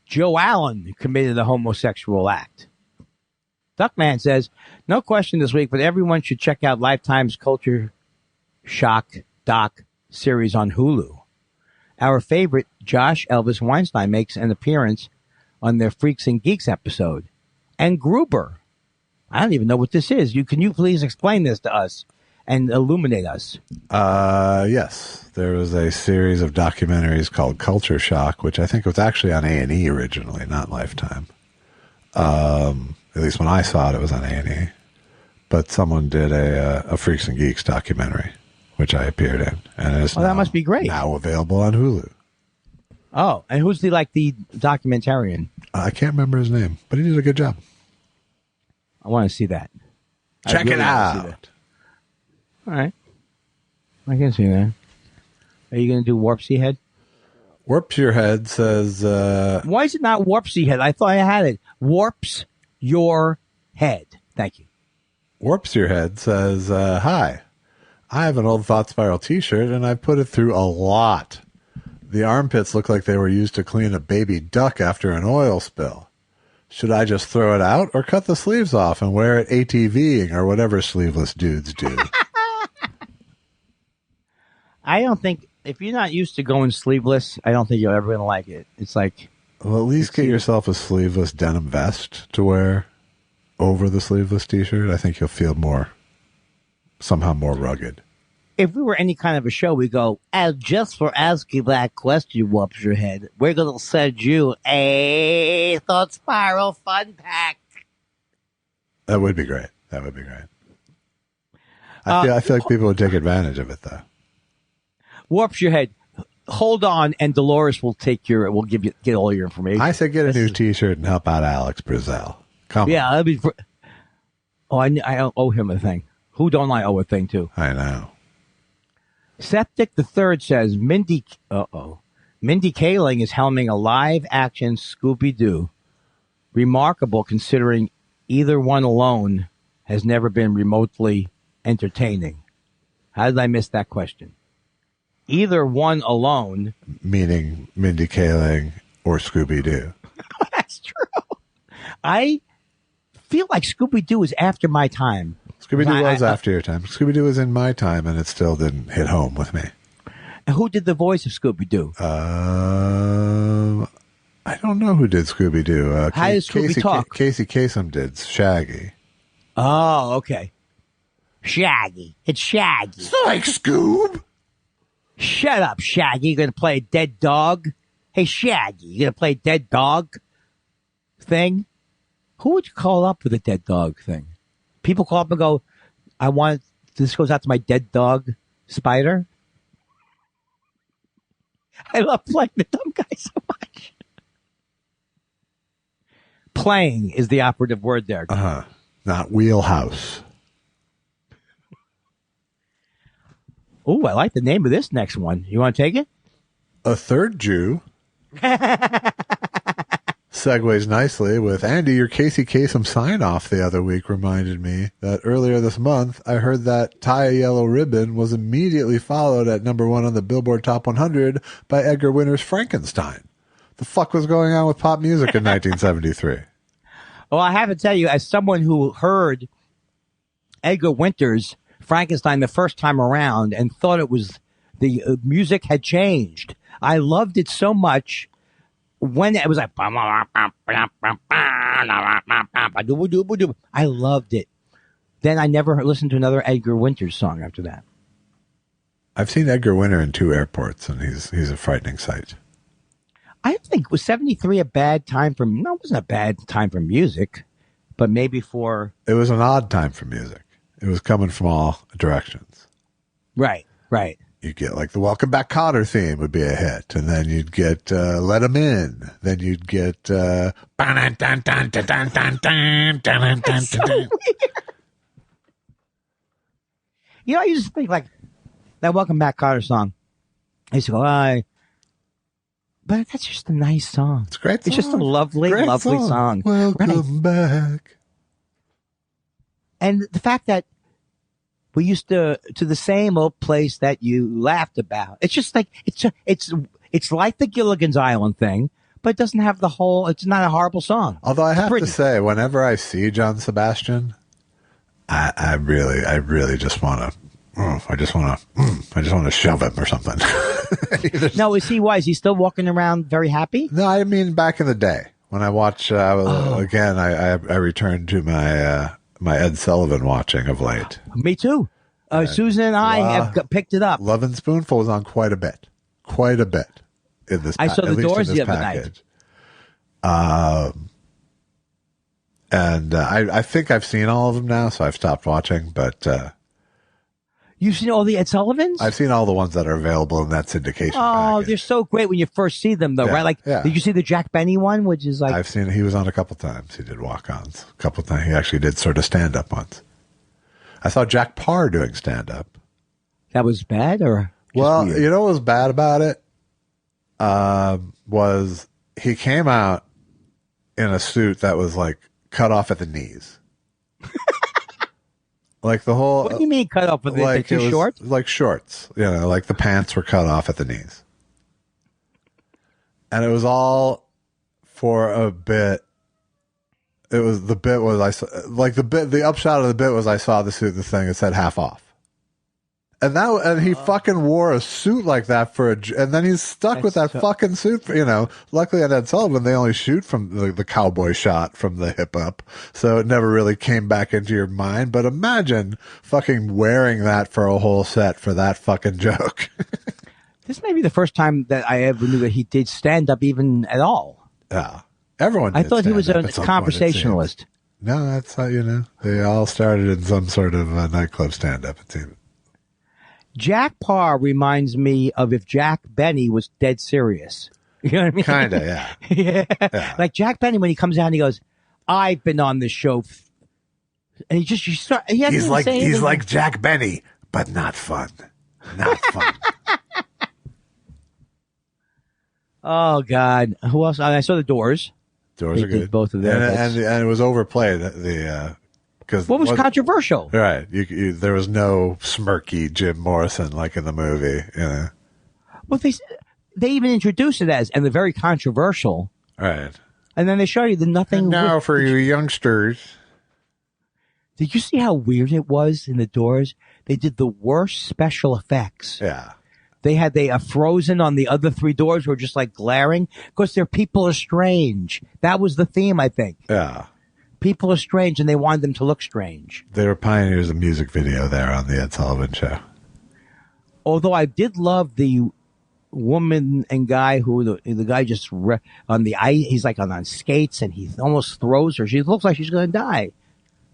Joe Allen committed a homosexual act. Duckman says, no question this week, but everyone should check out Lifetime's Culture Shock doc series on Hulu. Our favorite, Josh Elvis Weinstein, makes an appearance on their Freaks and Geeks episode. And Gruber. I don't even know what this is. Can you please explain this to us and illuminate us? Yes. There was a series of documentaries called Culture Shock, which I think was actually on A&E originally, not Lifetime. At least when I saw it, it was on A&E. But someone did a Freaks and Geeks documentary, which I appeared in. And it's that must be great. Now available on Hulu. Oh, and who's the documentarian? I can't remember his name, but he did a good job. I want to see that. Check it out. All right. I can see that. Are you going to do Warpsy Head? Warps Your Head says... Why is it not Warpsy Head? I thought I had it. Warps Your Head. Thank you. Warps Your Head says, hi. I have an old Thought Spiral t-shirt, and I put it through a lot. The armpits look like they were used to clean a baby duck after an oil spill. Should I just throw it out or cut the sleeves off and wear it ATVing or whatever sleeveless dudes do? I don't think, if you're not used to going sleeveless, I don't think you're ever going to like it. It's like... Well, at least get yourself a sleeveless denim vest to wear over the sleeveless t-shirt. I think you'll feel somehow more rugged. If we were any kind of a show, we go, and just for asking that question, Warps Your Head, we're going to send you a Thought Spiral fun pack. That would be great. I feel like people would take advantage of it, though. Warps Your Head. Hold on, and Dolores will get all your information. I said get a new T-shirt and help out Alex Brazell. Come on. Yeah, that'd be. I owe him a thing. Who don't I owe a thing to? I know. Septic the Third says Mindy Kaling is helming a live-action Scooby-Doo. Remarkable, considering either one alone has never been remotely entertaining. How did I miss that question? Either one alone. Meaning Mindy Kaling or Scooby-Doo. That's true. I feel like Scooby-Doo is after my time. Scooby-Doo was after your time. Scooby-Doo was in my time, and it still didn't hit home with me. And who did the voice of Scooby-Doo? I don't know who did Scooby-Doo. How does Scooby talk? Casey Kasem did Shaggy. Oh, okay. Shaggy. It's Shaggy. Like Scoob. Shut up, Shaggy. You gonna play a dead dog? Hey, Shaggy, you gonna play a dead dog thing? Who would you call up with a dead dog thing? People call up and go, this goes out to my dead dog, Spider. I love playing the dumb guy so much. Playing is the operative word there. Not wheelhouse. Oh, I like the name of this next one. You want to take it? A third Jew segues nicely with Andy, your Casey Kasem sign-off the other week reminded me that earlier this month, I heard that Tie a Yellow Ribbon was immediately followed at number 1 on the Billboard Top 100 by Edgar Winter's Frankenstein. The fuck was going on with pop music in 1973? Well, I have to tell you, as someone who heard Edgar Winter's Frankenstein the first time around and thought it was the music had changed. I loved it so much when it was like I loved it. Then I never listened to another Edgar Winters song after that. I've seen Edgar Winter in 2 airports, and he's a frightening sight. I think was 73 a bad time for? No, it wasn't a bad time for music, but maybe for. It was an odd time for music. It was coming from all directions. Right. You'd get like the Welcome Back Kotter theme would be a hit. And then you'd get Let 'Em In. Then you'd get... That's so weird. You know, I used to think like that Welcome Back Kotter song. I used to go, but that's just a nice song. It's a great song. It's just a lovely song. Welcome back. And the fact that we used to the same old place that you laughed about. It's just like it's like the Gilligan's Island thing, but it doesn't have the whole. It's not a horrible song. Although I have to say, whenever I see John Sebastian, I really just want to. I just want to shove him or something. No, is he still walking around very happy? No, I mean back in the day when I watch again. I returned to my Ed Sullivan watching of late. Me too. Susan and I have picked it up. Love and Spoonful was on quite a bit in this. I saw the Doors the other night. And I think I've seen all of them now, so I've stopped watching. But you've seen all the Ed Sullivans? I've seen all the ones that are available in that syndication. Oh, package. they're so great when you first see them, though, right? Like, did you see the Jack Benny one, which is like? I've seen. He was on a couple times. He did walk-ons a couple times. He actually did sort of stand-up once. I saw Jack Parr doing stand-up. That was bad, or well, weird? You know what was bad about it? Was he came out in a suit that was like cut off at the knees. Like the whole. What do you mean cut off? With like too short? Like shorts, like the pants were cut off at the knees, and it was all for a bit. It was the bit was the upshot of the bit was I saw the suit, the thing it said half off, and he fucking wore a suit like that and then he's stuck with that fucking suit. Luckily on Ed Sullivan they only shoot from the cowboy shot from the hip up, so it never really came back into your mind. But imagine fucking wearing that for a whole set for that fucking joke. This may be the first time that I ever knew that he did stand up even at all. Yeah. Everyone. I thought he was a conversationalist. No, that's how they all started in some sort of nightclub stand-up. It seems. Jack Parr reminds me of if Jack Benny was dead serious. You know what I mean? Kinda, yeah. Yeah. Like Jack Benny when he comes out and he goes, "I've been on this show," and he's like Jack Benny, but not fun. Not fun. Oh God! Who else? I saw the Doors. Doors are good. Both of them, and it was overplayed. Because what was controversial? Right, there was no smirky Jim Morrison like in the movie. Well, they even introduced it as, and they're very controversial. Right, and then they show you the nothing. And now for you youngsters. Did you see how weird it was in the Doors? They did the worst special effects. Yeah. They had Frozen on the other three doors were just like glaring because their people are strange. That was the theme, I think. Yeah. People are strange and they wanted them to look strange. They were pioneers of music video there on the Ed Sullivan Show. Although I did love the woman and guy who the guy just on the ice, he's like on skates and he almost throws her. She looks like she's going to die.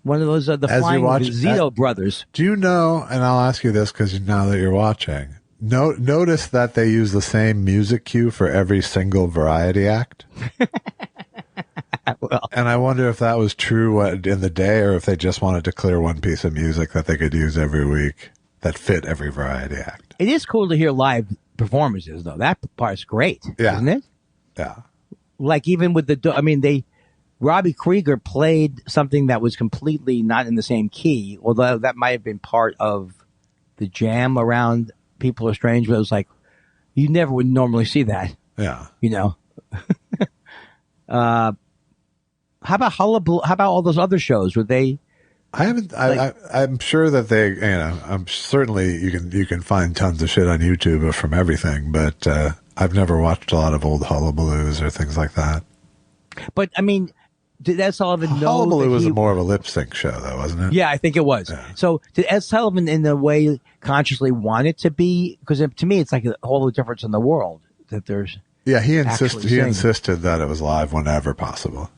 One of those, the flying Zito brothers. Do you know, and I'll ask you this because now that you're watching, notice that they use the same music cue for every single variety act. Well, and I wonder if that was true in the day or if they just wanted to clear one piece of music that they could use every week that fit every variety act. It is cool to hear live performances, though. That part's great, isn't it? Yeah. Like even with Robbie Krieger played something that was completely not in the same key, although that might have been part of the jam around People Are Strange, but it was like, you never would normally see that. Yeah. How about Hullabaloo? How about all those other shows? Were they? I haven't. I'm sure that they. I'm certainly you can find tons of shit on YouTube from everything, but I've never watched a lot of old Hullabaloos or things like that. But I mean, did Ed Sullivan know? Hullabaloo was more of a lip sync show, though, wasn't it? Yeah, I think it was. Yeah. So did Ed Sullivan, in a way, consciously want it to be? Because to me, it's like a whole difference in the world that there's. Yeah, he insisted that it was live whenever possible.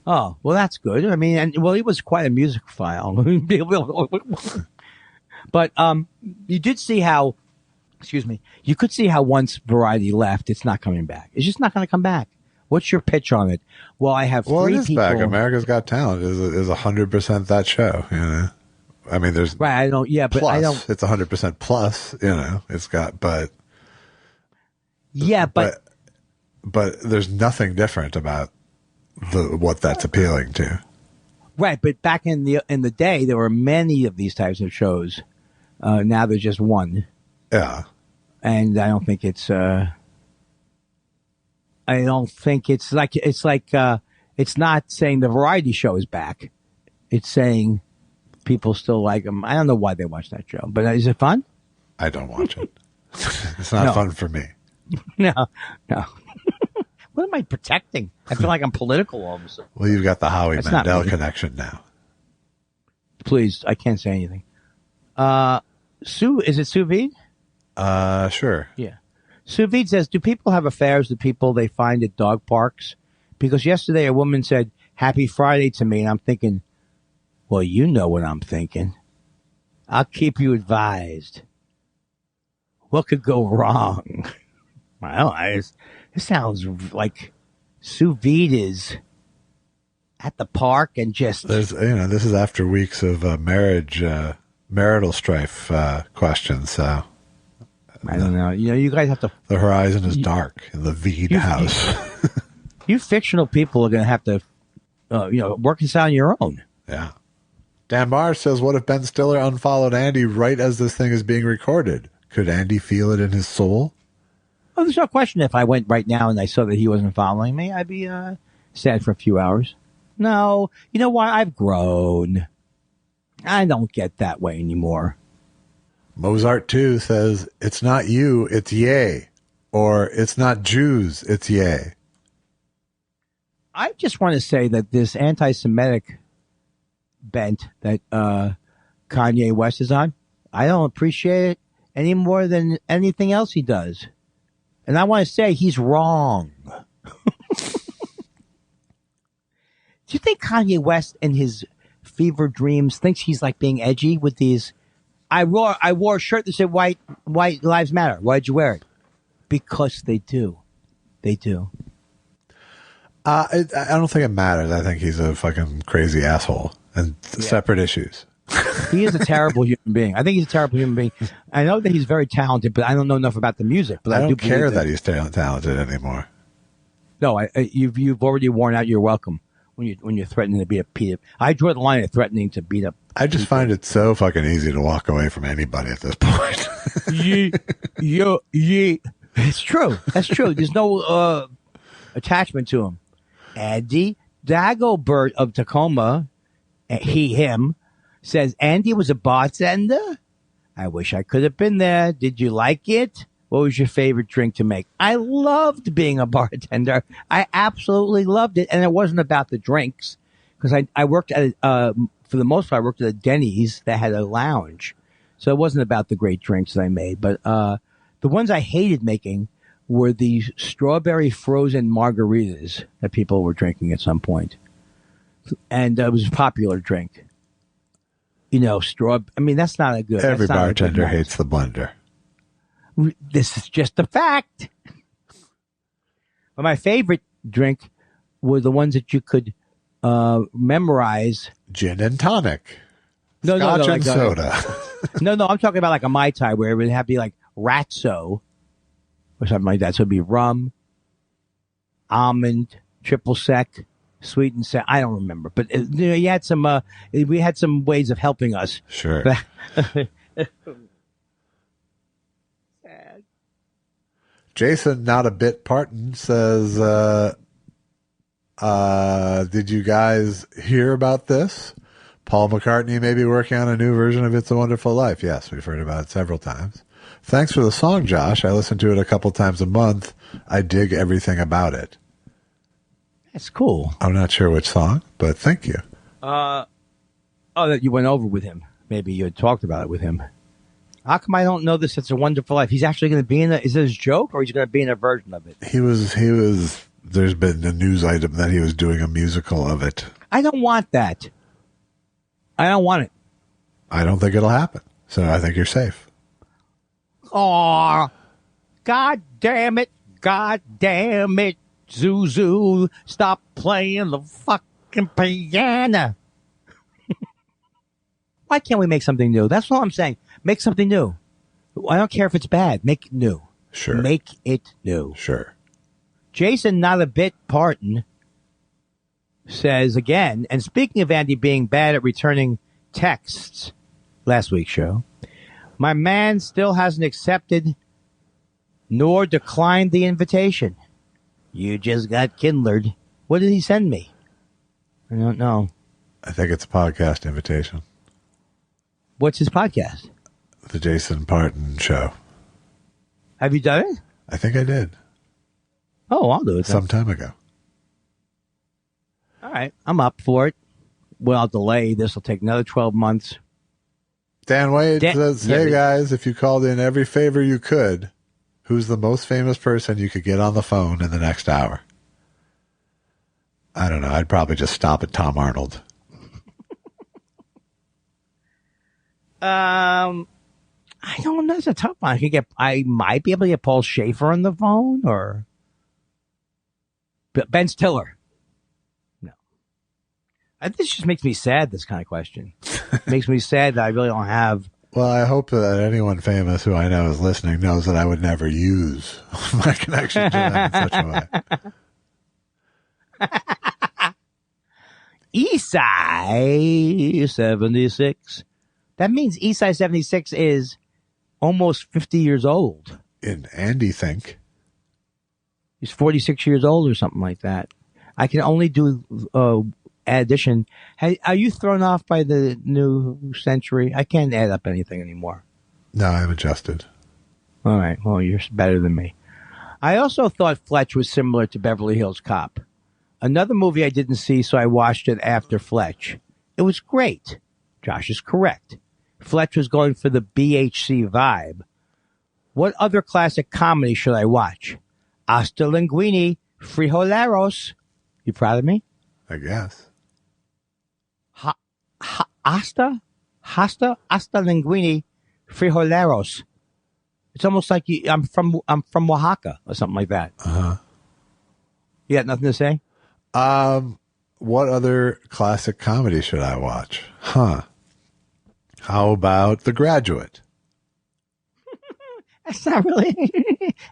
Oh, well, that's good. I mean, he was quite a musicophile. But you did see how, you could see how once Variety left, it's not coming back. It's just not going to come back. What's your pitch on it? Well, I have three it is people. Back. America's Got Talent is 100% that show. I mean, there's right. I don't. Yeah, but plus, I don't. It's 100% plus. It's got, but yeah, but there's nothing different about what that's appealing to. Right, but back in the day, there were many of these types of shows. Now there's just one. Yeah. And I don't think it's it's not saying the variety show is back. It's saying people still like them. I don't know why they watch that show, but is it fun? I don't watch it. It's not fun for me. No. What am I protecting? I feel like I'm political all of a sudden. Well, you've got the Howie That's Mandel connection now. Please, I can't say anything. Is it sous vide? Sure. Yeah. Sous vide says, do people have affairs with people they find at dog parks? Because yesterday a woman said, Happy Friday to me, and I'm thinking, well, you know what I'm thinking. I'll keep you advised. What could go wrong? Well, it sounds like sous vide is at the park and just... this is after weeks of marital strife questions, so... I don't know. You guys have to... The horizon is dark in the Vede house. You fictional people are going to have to, work this out on your own. Yeah. Dan Marsh says, what if Ben Stiller unfollowed Andy right as this thing is being recorded? Could Andy feel it in his soul? Well, there's no question if I went right now and I saw that he wasn't following me, I'd be sad for a few hours. No. You know why? I've grown. I don't get that way anymore. Mozart, too, says, it's not you, it's yay. Or it's not Jews, it's yay. I just want to say that this anti-Semitic bent that Kanye West is on, I don't appreciate it any more than anything else he does. And I want to say he's wrong. Do you think Kanye West in his fever dreams thinks he's like being edgy with these... I wore a shirt that said white lives matter. Why'd you wear it? Because they do. They do. I don't think it matters. I think he's a fucking crazy asshole and separate issues. He is a terrible human being. I think he's a terrible human being. I know that he's very talented, but I don't know enough about the music. But I don't care that he's talented anymore. No, you've already worn out your welcome when you're threatening to beat up Peter. I draw the line at threatening to beat up. I just find it so fucking easy to walk away from anybody at this point. It's true. That's true. There's no attachment to him. Andy Dagobert of Tacoma, him, says, Andy was a bartender? I wish I could have been there. Did you like it? What was your favorite drink to make? I loved being a bartender. I absolutely loved it. And it wasn't about the drinks. Because I worked at, for the most part, I worked at a Denny's that had a lounge. So it wasn't about the great drinks that I made. But the ones I hated making were the strawberry frozen margaritas that people were drinking at some point. And it was a popular drink. I mean, that's not a good... Every bartender hates the blender. This is just a fact. But my favorite drink were the ones that you could memorize. Gin and tonic. No, Scotch like and soda. No, I'm talking about like a Mai Tai where it would have to be like Ratso or something like that. So it'd be rum, almond, triple sec, sweet and sour. I don't remember, but you had some. We had some ways of helping us. Sure. Jason, not a bit Parton, says, did you guys hear about this? Paul McCartney may be working on a new version of It's a Wonderful Life. Yes, we've heard about it several times. Thanks for the song, Josh. I listen to it a couple times a month. I dig everything about it. That's cool. I'm not sure which song, but thank you. That you went over with him. Maybe you had talked about it with him. How come I don't know this? It's a Wonderful Life. He's actually going to be in it. Is it his joke or he's going to be in a version of it? He was, there's been a news item that he was doing a musical of it. I don't want that. I don't want it. I don't think it'll happen. So I think you're safe. Aw, God damn it. God damn it. Zuzu, stop playing the fucking piano. Why can't we make something new? That's all I'm saying. Make something new. I don't care if it's bad. Make it new. Sure. Make it new. Sure. Jason, not a bit Parton, says again, and speaking of Andy being bad at returning texts, last week's show, my man still hasn't accepted nor declined the invitation. You just got Kindlered. What did he send me? I don't know. I think it's a podcast invitation. What's his podcast? The Jason Parton Show. Have you done it? I think I did. Oh, I'll do it then. Some time ago. All right. I'm up for it. Well, I'll delay. This will take another 12 months. Dan Wade says, hey guys, if you called in every favor you could, who's the most famous person you could get on the phone in the next hour? I don't know. I'd probably just stop at Tom Arnold. I don't know. It's a tough one. I might be able to get Paul Schaefer on the phone or Ben Stiller. No. This just makes me sad, this kind of question. It makes me sad that I really don't have. Well, I hope that anyone famous who I know is listening knows that I would never use my connection to them in such a way. Eastside 76. That means Eastside 76 is almost 50 years old. In Andy think. He's 46 years old or something like that. I can only do addition. Hey, are you thrown off by the new century? I can't add up anything anymore. No, I'm adjusted. All right. Well, you're better than me. I also thought Fletch was similar to Beverly Hills Cop. Another movie I didn't see, so I watched it after Fletch. It was great. Josh is correct. Fletch was going for the BHC vibe. What other classic comedy should I watch? Hasta Linguini, Frijoleros. You proud of me? I guess. Hasta Linguini, Frijoleros. It's almost like I'm from Oaxaca or something like that. Uh-huh. You got nothing to say? What other classic comedy should I watch? Huh. How about The Graduate? That's not really.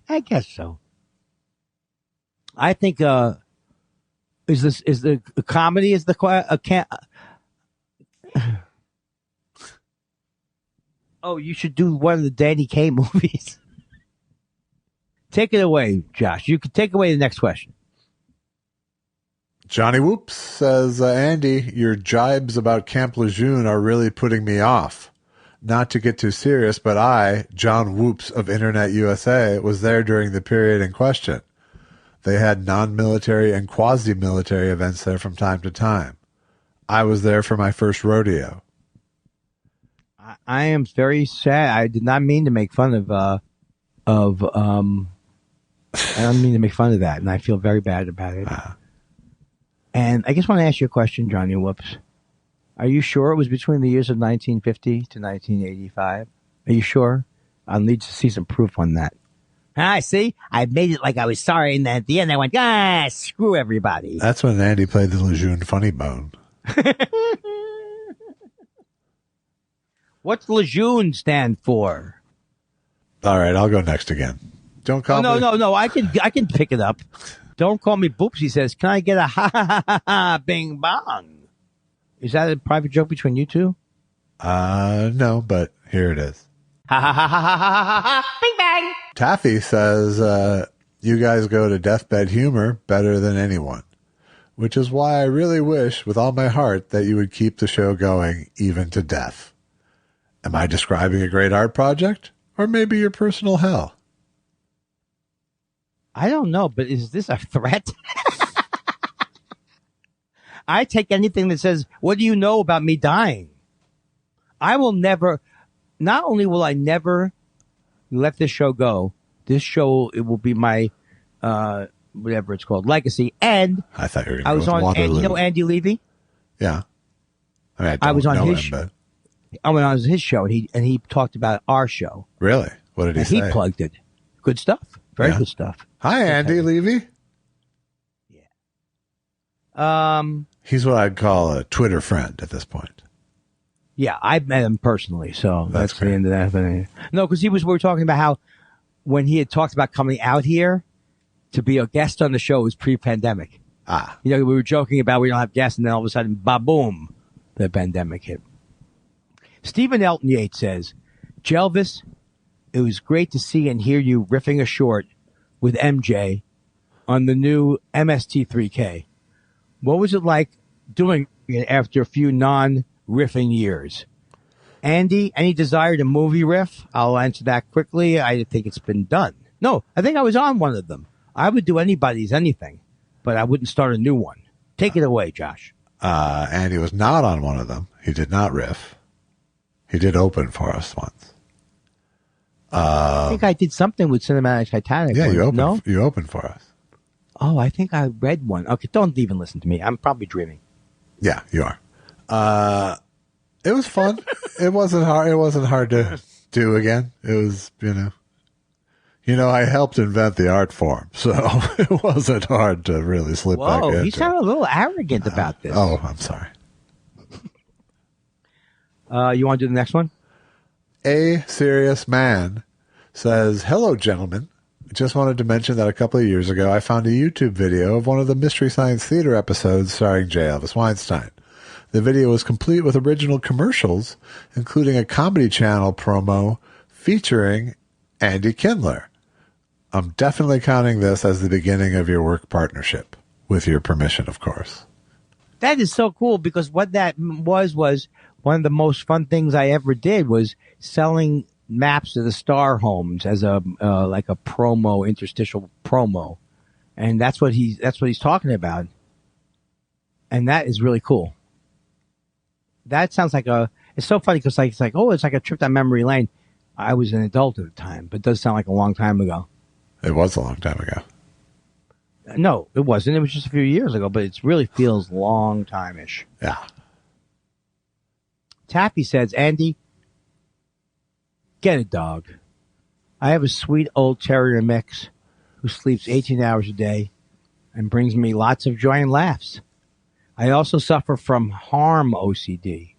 I guess so. I think is the comedy is the Oh, you should do one of the Danny Kaye movies. Take it away, Josh. You can take away the next question. Johnny Whoops says, Andy, your jibes about Camp Lejeune are really putting me off. Not to get too serious, but I, John Whoops of Internet USA, was there during the period in question. They had non-military and quasi-military events there from time to time. I was there for my first rodeo. I am very sad. I did not mean to make fun of I don't mean to make fun of that, and I feel very bad about it. And I just want to ask you a question, Johnny Whoops. Are you sure it was between the years of 1950 to 1985? Are you sure? I'll need to see some proof on that. See? I made it like I was sorry, and then at the end I went, screw everybody. That's when Andy played the Lejeune funny bone. What's Lejeune stand for? All right, I'll go next again. Don't call me. No. I can pick it up. Don't call me Boops. He says, can I get a ha ha ha ha bing bong? Is that a private joke between you two? No, but here it is. Ha ha ha ha ha ha ha ha bing bang. Taffy says, you guys go to deathbed humor better than anyone, which is why I really wish with all my heart that you would keep the show going even to death. Am I describing a great art project or maybe your personal hell? I don't know, but is this a threat? I take anything that says, what do you know about me dying? I will never, not only will I never let this show go, this show, it will be my, whatever it's called, legacy. And I thought you were I was on, and, you know Andy Levy? Yeah. I was on his show. I went on his show, and he talked about our show. Really? What did he say? He plugged it. Good stuff. Very good stuff. Hi, Andy Levy. Yeah. He's what I'd call a Twitter friend at this point. Yeah, I met him personally, so that's great. the end of that. No, because we were talking about how when he had talked about coming out here to be a guest on the show, it was pre-pandemic. You know, we were joking about we don't have gas, and then all of a sudden, ba-boom, the pandemic hit. Stephen Elton Yates says, Jelvis, it was great to see and hear you riffing a short with MJ on the new MST3K. What was it like doing it after a few non-riffing years? Andy, any desire to movie riff? I'll answer that quickly. I think it's been done. No, I think I was on one of them. I would do anybody's anything, but I wouldn't start a new one. Take it away, Josh. Andy was not on one of them. He did not riff. He did open for us once. I think I did something with Cinematic Titanic. Yeah, you No? opened for us. Oh, I think I read one. Okay, don't even listen to me. I'm probably dreaming. Yeah, you are. It was fun. It wasn't hard. It wasn't hard to do again. It was, I helped invent the art form, so it wasn't hard to really slip back into. You sound a little arrogant about this. Oh, I'm sorry. You want to do the next one? A Serious Man says, hello, gentlemen. Just wanted to mention that a couple of years ago, I found a YouTube video of one of the Mystery Science Theater episodes starring J. Elvis Weinstein. The video was complete with original commercials, including a Comedy Channel promo featuring Andy Kindler. I'm definitely counting this as the beginning of your work partnership, with your permission, of course. That is so cool, because what that was one of the most fun things I ever did was selling maps of the star homes as a like a promo, interstitial promo, and that's what he's talking about, and that is really cool. That sounds like it's so funny because it's like a trip down memory lane. I was an adult at the time, but it does sound like a long time ago. It was a long time ago. No, it wasn't. It was just a few years ago, but it really feels long time-ish. Yeah. Taffy says, Andy, get a dog. I have a sweet old terrier mix who sleeps 18 hours a day and brings me lots of joy and laughs. I also suffer from harm OCD.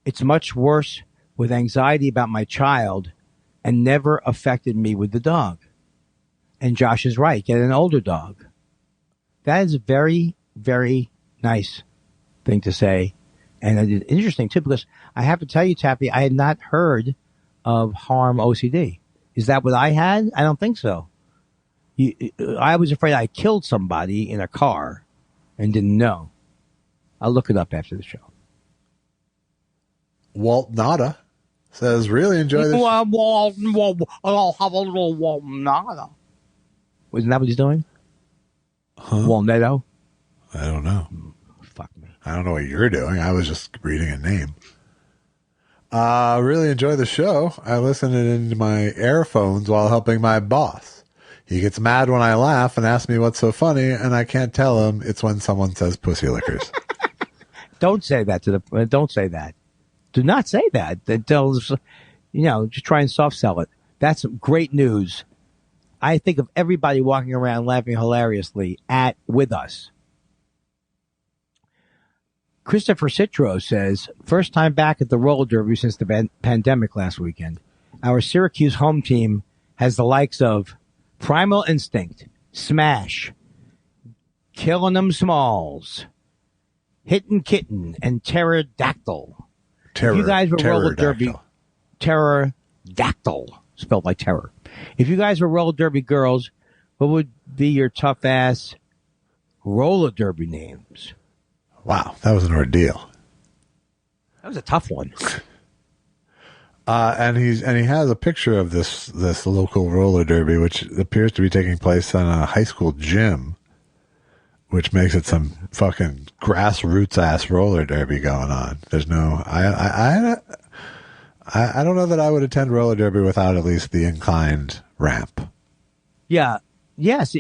It's much worse with anxiety about my child and never affected me with the dog. And Josh is right. Get an older dog. That is a very, very nice thing to say. And it is interesting, too, because I have to tell you, Taffy, I had not heard of harm OCD. Is that what I had? I don't think so. I was afraid I killed somebody in a car and didn't know. I'll look it up after the show. Walt Nada says, really enjoy this. I'll have a little Walt Nada. Isn't that what he's doing? Huh? Walnetto? I don't know. Fuck me. I don't know what you're doing. I was just reading a name. Really enjoy the show. I listen it into my earphones while helping my boss. He gets mad when I laugh and asks me what's so funny, and I can't tell him it's when someone says pussy lickers. Don't say that don't say that. Do not say that. That tells, just try and soft sell it. That's great news. I think of everybody walking around laughing hilariously with us. Christopher Citro says, first time back at the roller derby since the pandemic last weekend. Our Syracuse home team has the likes of Primal Instinct, Smash, Killin' 'Em Smalls, Hittin' Kitten, and Pterodactyl. If you guys were roller derby, Pterodactyl, spelled like terror. If you guys were roller derby girls, what would be your tough ass roller derby names? Wow, that was an ordeal. That was a tough one. And he has a picture of this local roller derby, which appears to be taking place in a high school gym, which makes it some fucking grassroots ass roller derby going on. There's no, I don't know that I would attend roller derby without at least the inclined ramp. Yeah. Yes.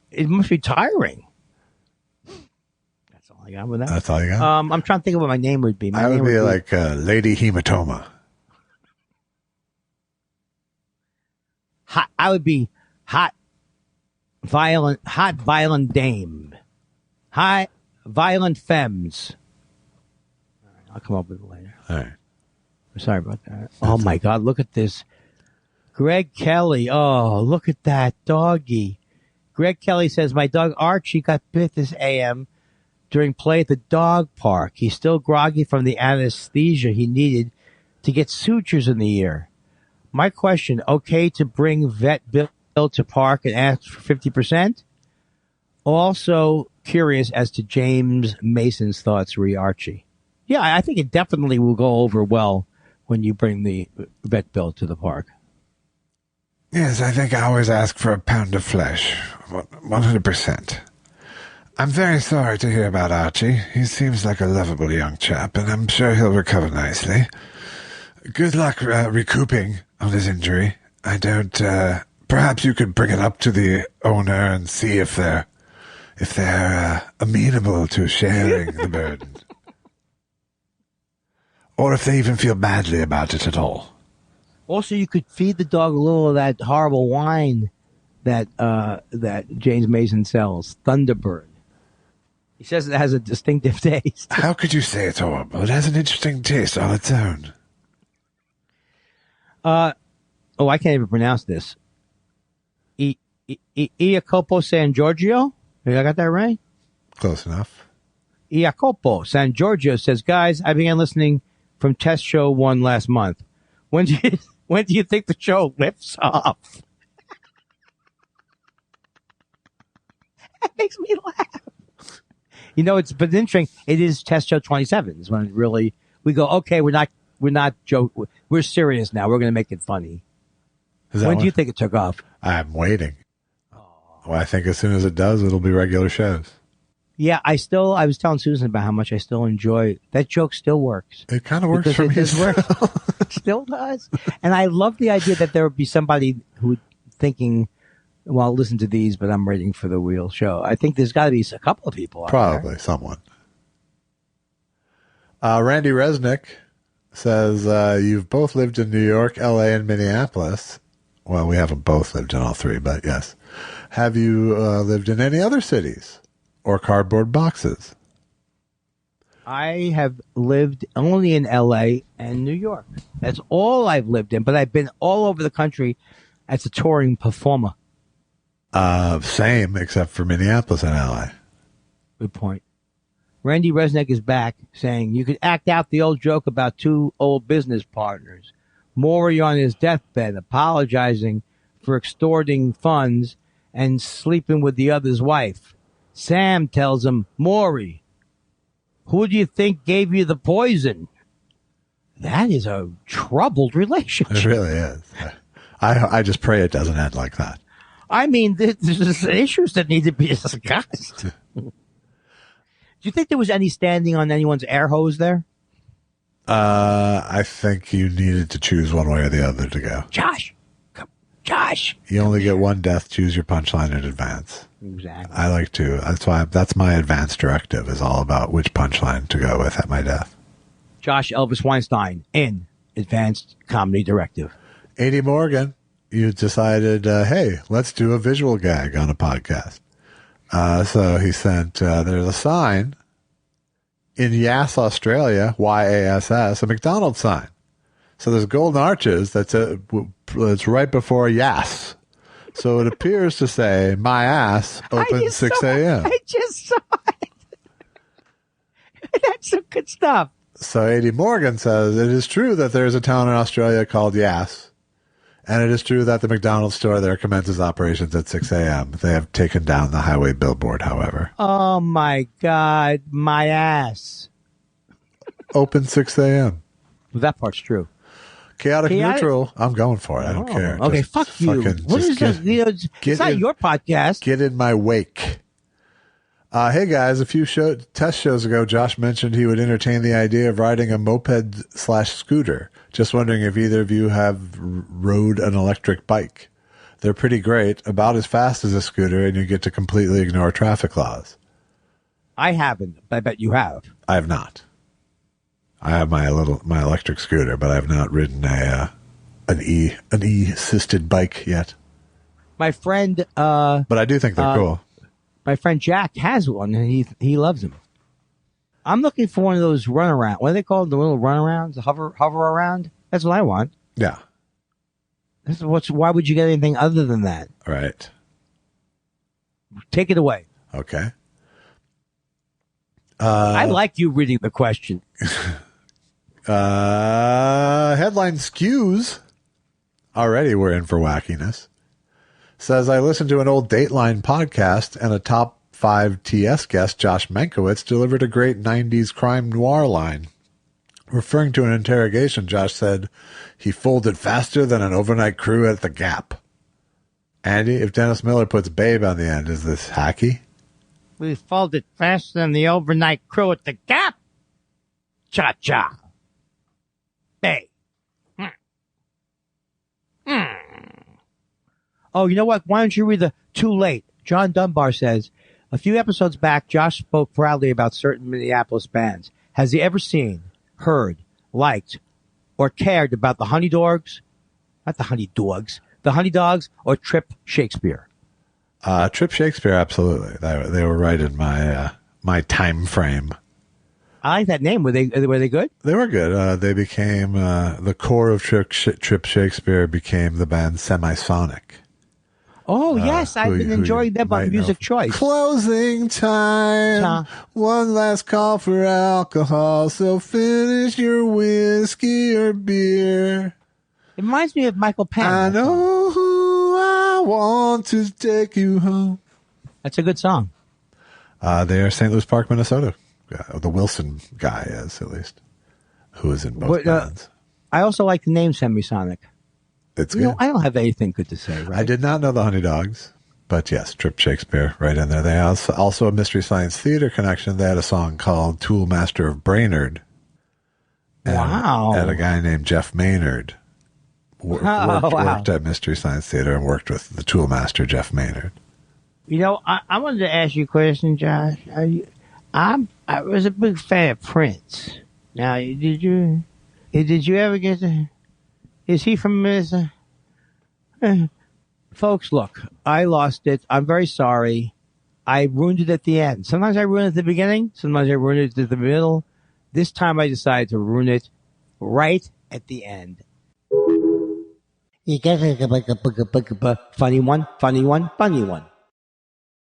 It must be tiring. That's all I got with that. That's all you got? I'm trying to think of what my name would be. I would be like Lady Hematoma. I would be hot, violent dame. Hot, violent femmes. All right, I'll come up with it later. All right. Sorry about that. Oh, my God. Look at this. Greg Kelly. Oh, look at that doggy. Greg Kelly says, my dog Archie got bit this AM during play at the dog park. He's still groggy from the anesthesia he needed to get sutures in the ear. My question, okay to bring vet Bill to park and ask for 50%? Also curious as to James Mason's thoughts, re Archie. Yeah, I think it definitely will go over well when you bring the vet bill to the park. Yes, I think I always ask for a pound of flesh. 100%. I'm very sorry to hear about Archie. He seems like a lovable young chap, and I'm sure he'll recover nicely. Good luck recouping on his injury. I don't... perhaps you could bring it up to the owner and see if they're amenable to sharing the burden. Or if they even feel badly about it at all. Also, you could feed the dog a little of that horrible wine that James Mason sells, Thunderbird. He says it has a distinctive taste. How could you say it's horrible? It has an interesting taste on its own. I can't even pronounce this. Iacopo San Giorgio? I got that right? Close enough. Iacopo San Giorgio says, guys, I began listening from Test Show 1 last month. When do you think the show lifts off? That makes me laugh. You know, it's been interesting. It is Test Show 27 is when it really we go, okay, we're not joking. We're serious now. We're going to make it funny. When do you think it took off? I'm waiting. Well, I think as soon as it does, it'll be regular shows. Yeah, I was telling Susan about how much I still enjoy that joke. Still works. It kind of works for me. It still does. And I love the idea that there would be somebody who thinking, well, I'll listen to these, but I'm waiting for the real show. I think there's got to be a couple of people out Probably there. Someone. Randy Resnick says, you've both lived in New York, L.A., and Minneapolis. Well, we haven't both lived in all three, but yes. Have you lived in any other cities or cardboard boxes? I have lived only in L.A. and New York. That's all I've lived in, but I've been all over the country as a touring performer. Same, except for Minneapolis and L.A. Good point. Randy Resnick is back saying, you could act out the old joke about two old business partners. Maury on his deathbed apologizing for extorting funds and sleeping with the other's wife. Sam tells him, Maury, who do you think gave you the poison? That is a troubled relationship. It really is. I just pray it doesn't end like that. I mean, there's issues that need to be discussed. Do you think there was any standing on anyone's air hose there? I think you needed to choose one way or the other to go. Josh. You only get one death. Choose your punchline in advance. Exactly. I like to. That's my advance directive is all about which punchline to go with at my death. Josh Elvis Weinstein in advanced comedy directive. 80 Morgan, you decided, hey, let's do a visual gag on a podcast. So he sent, there's a sign in Yass, Australia, YASS, a McDonald's sign. So there's golden arches it's right before Yass. So it appears to say, my ass open 6 a.m. I just saw it. That's some good stuff. So 80 Morgan says, it is true that there is a town in Australia called Yass. And it is true that the McDonald's store there commences operations at 6 a.m. They have taken down the highway billboard, however. Oh, my God. My ass. Open 6 a.m. Well, that part's true. Chaotic neutral. I'm going for it. I don't care. Okay, just fuck you. What is this? You know, it's not your podcast. Get in my wake. Hey, guys. A few test shows ago, Josh mentioned he would entertain the idea of riding a moped/scooter. Just wondering if either of you have rode an electric bike. They're pretty great, about as fast as a scooter, and you get to completely ignore traffic laws. I haven't, but I bet you have. I have not. I have my electric scooter, but I have not ridden an e-assisted bike yet. My friend, but I do think they're cool. My friend Jack has one, and he loves them. I'm looking for one of those runaround. What are they called? The little runarounds, the hover around. That's what I want. Yeah. Why would you get anything other than that? Right. Take it away. Okay. I like you reading the question. Headline skews. Already we're in for wackiness. Says, I listened to an old Dateline podcast and a top 5 TS guest, Josh Mankiewicz, delivered a great 90s crime noir line. Referring to an interrogation, Josh said, he folded faster than an overnight crew at the Gap. Andy, if Dennis Miller puts babe on the end, is this hacky? We folded faster than the overnight crew at the Gap. Cha-cha. Babe. Oh, you know what? Why don't you read the Too Late? John Dunbar says, a few episodes back, Josh spoke proudly about certain Minneapolis bands. Has he ever seen, heard, liked, or cared about the Honey Dogs? Not the Honey Dogs. The Honey Dogs or Trip Shakespeare? Trip Shakespeare, absolutely. They were right in my time frame. I like that name. Were they good? They were good. They became the core of Trip Shakespeare became the band Semisonic. Oh, yes. I've been enjoying them on Music Choice. Closing time. One last call for alcohol. So finish your whiskey or beer. It reminds me of Michael Penn. I know who I want to take you home. That's a good song. They are St. Louis Park, Minnesota. The Wilson guy is, at least. Who is in both bands. I also like the name Semisonic. It's good. I don't have anything good to say, right? I did not know the Honey Dogs, but yes, Trip Shakespeare right in there. They also a Mystery Science Theater connection. They had a song called Tool Master of Brainerd. Wow. And a guy named Jeff Maynard worked at Mystery Science Theater and worked with the Tool Master, Jeff Maynard. You know, I wanted to ask you a question, Josh. I was a big fan of Prince. Now, did you ever get to... Is he from Minnesota? Folks, look, I lost it. I'm very sorry. I ruined it at the end. Sometimes I ruin it at the beginning. Sometimes I ruin it at the middle. This time I decided to ruin it right at the end. You get a funny one, funny one, funny one.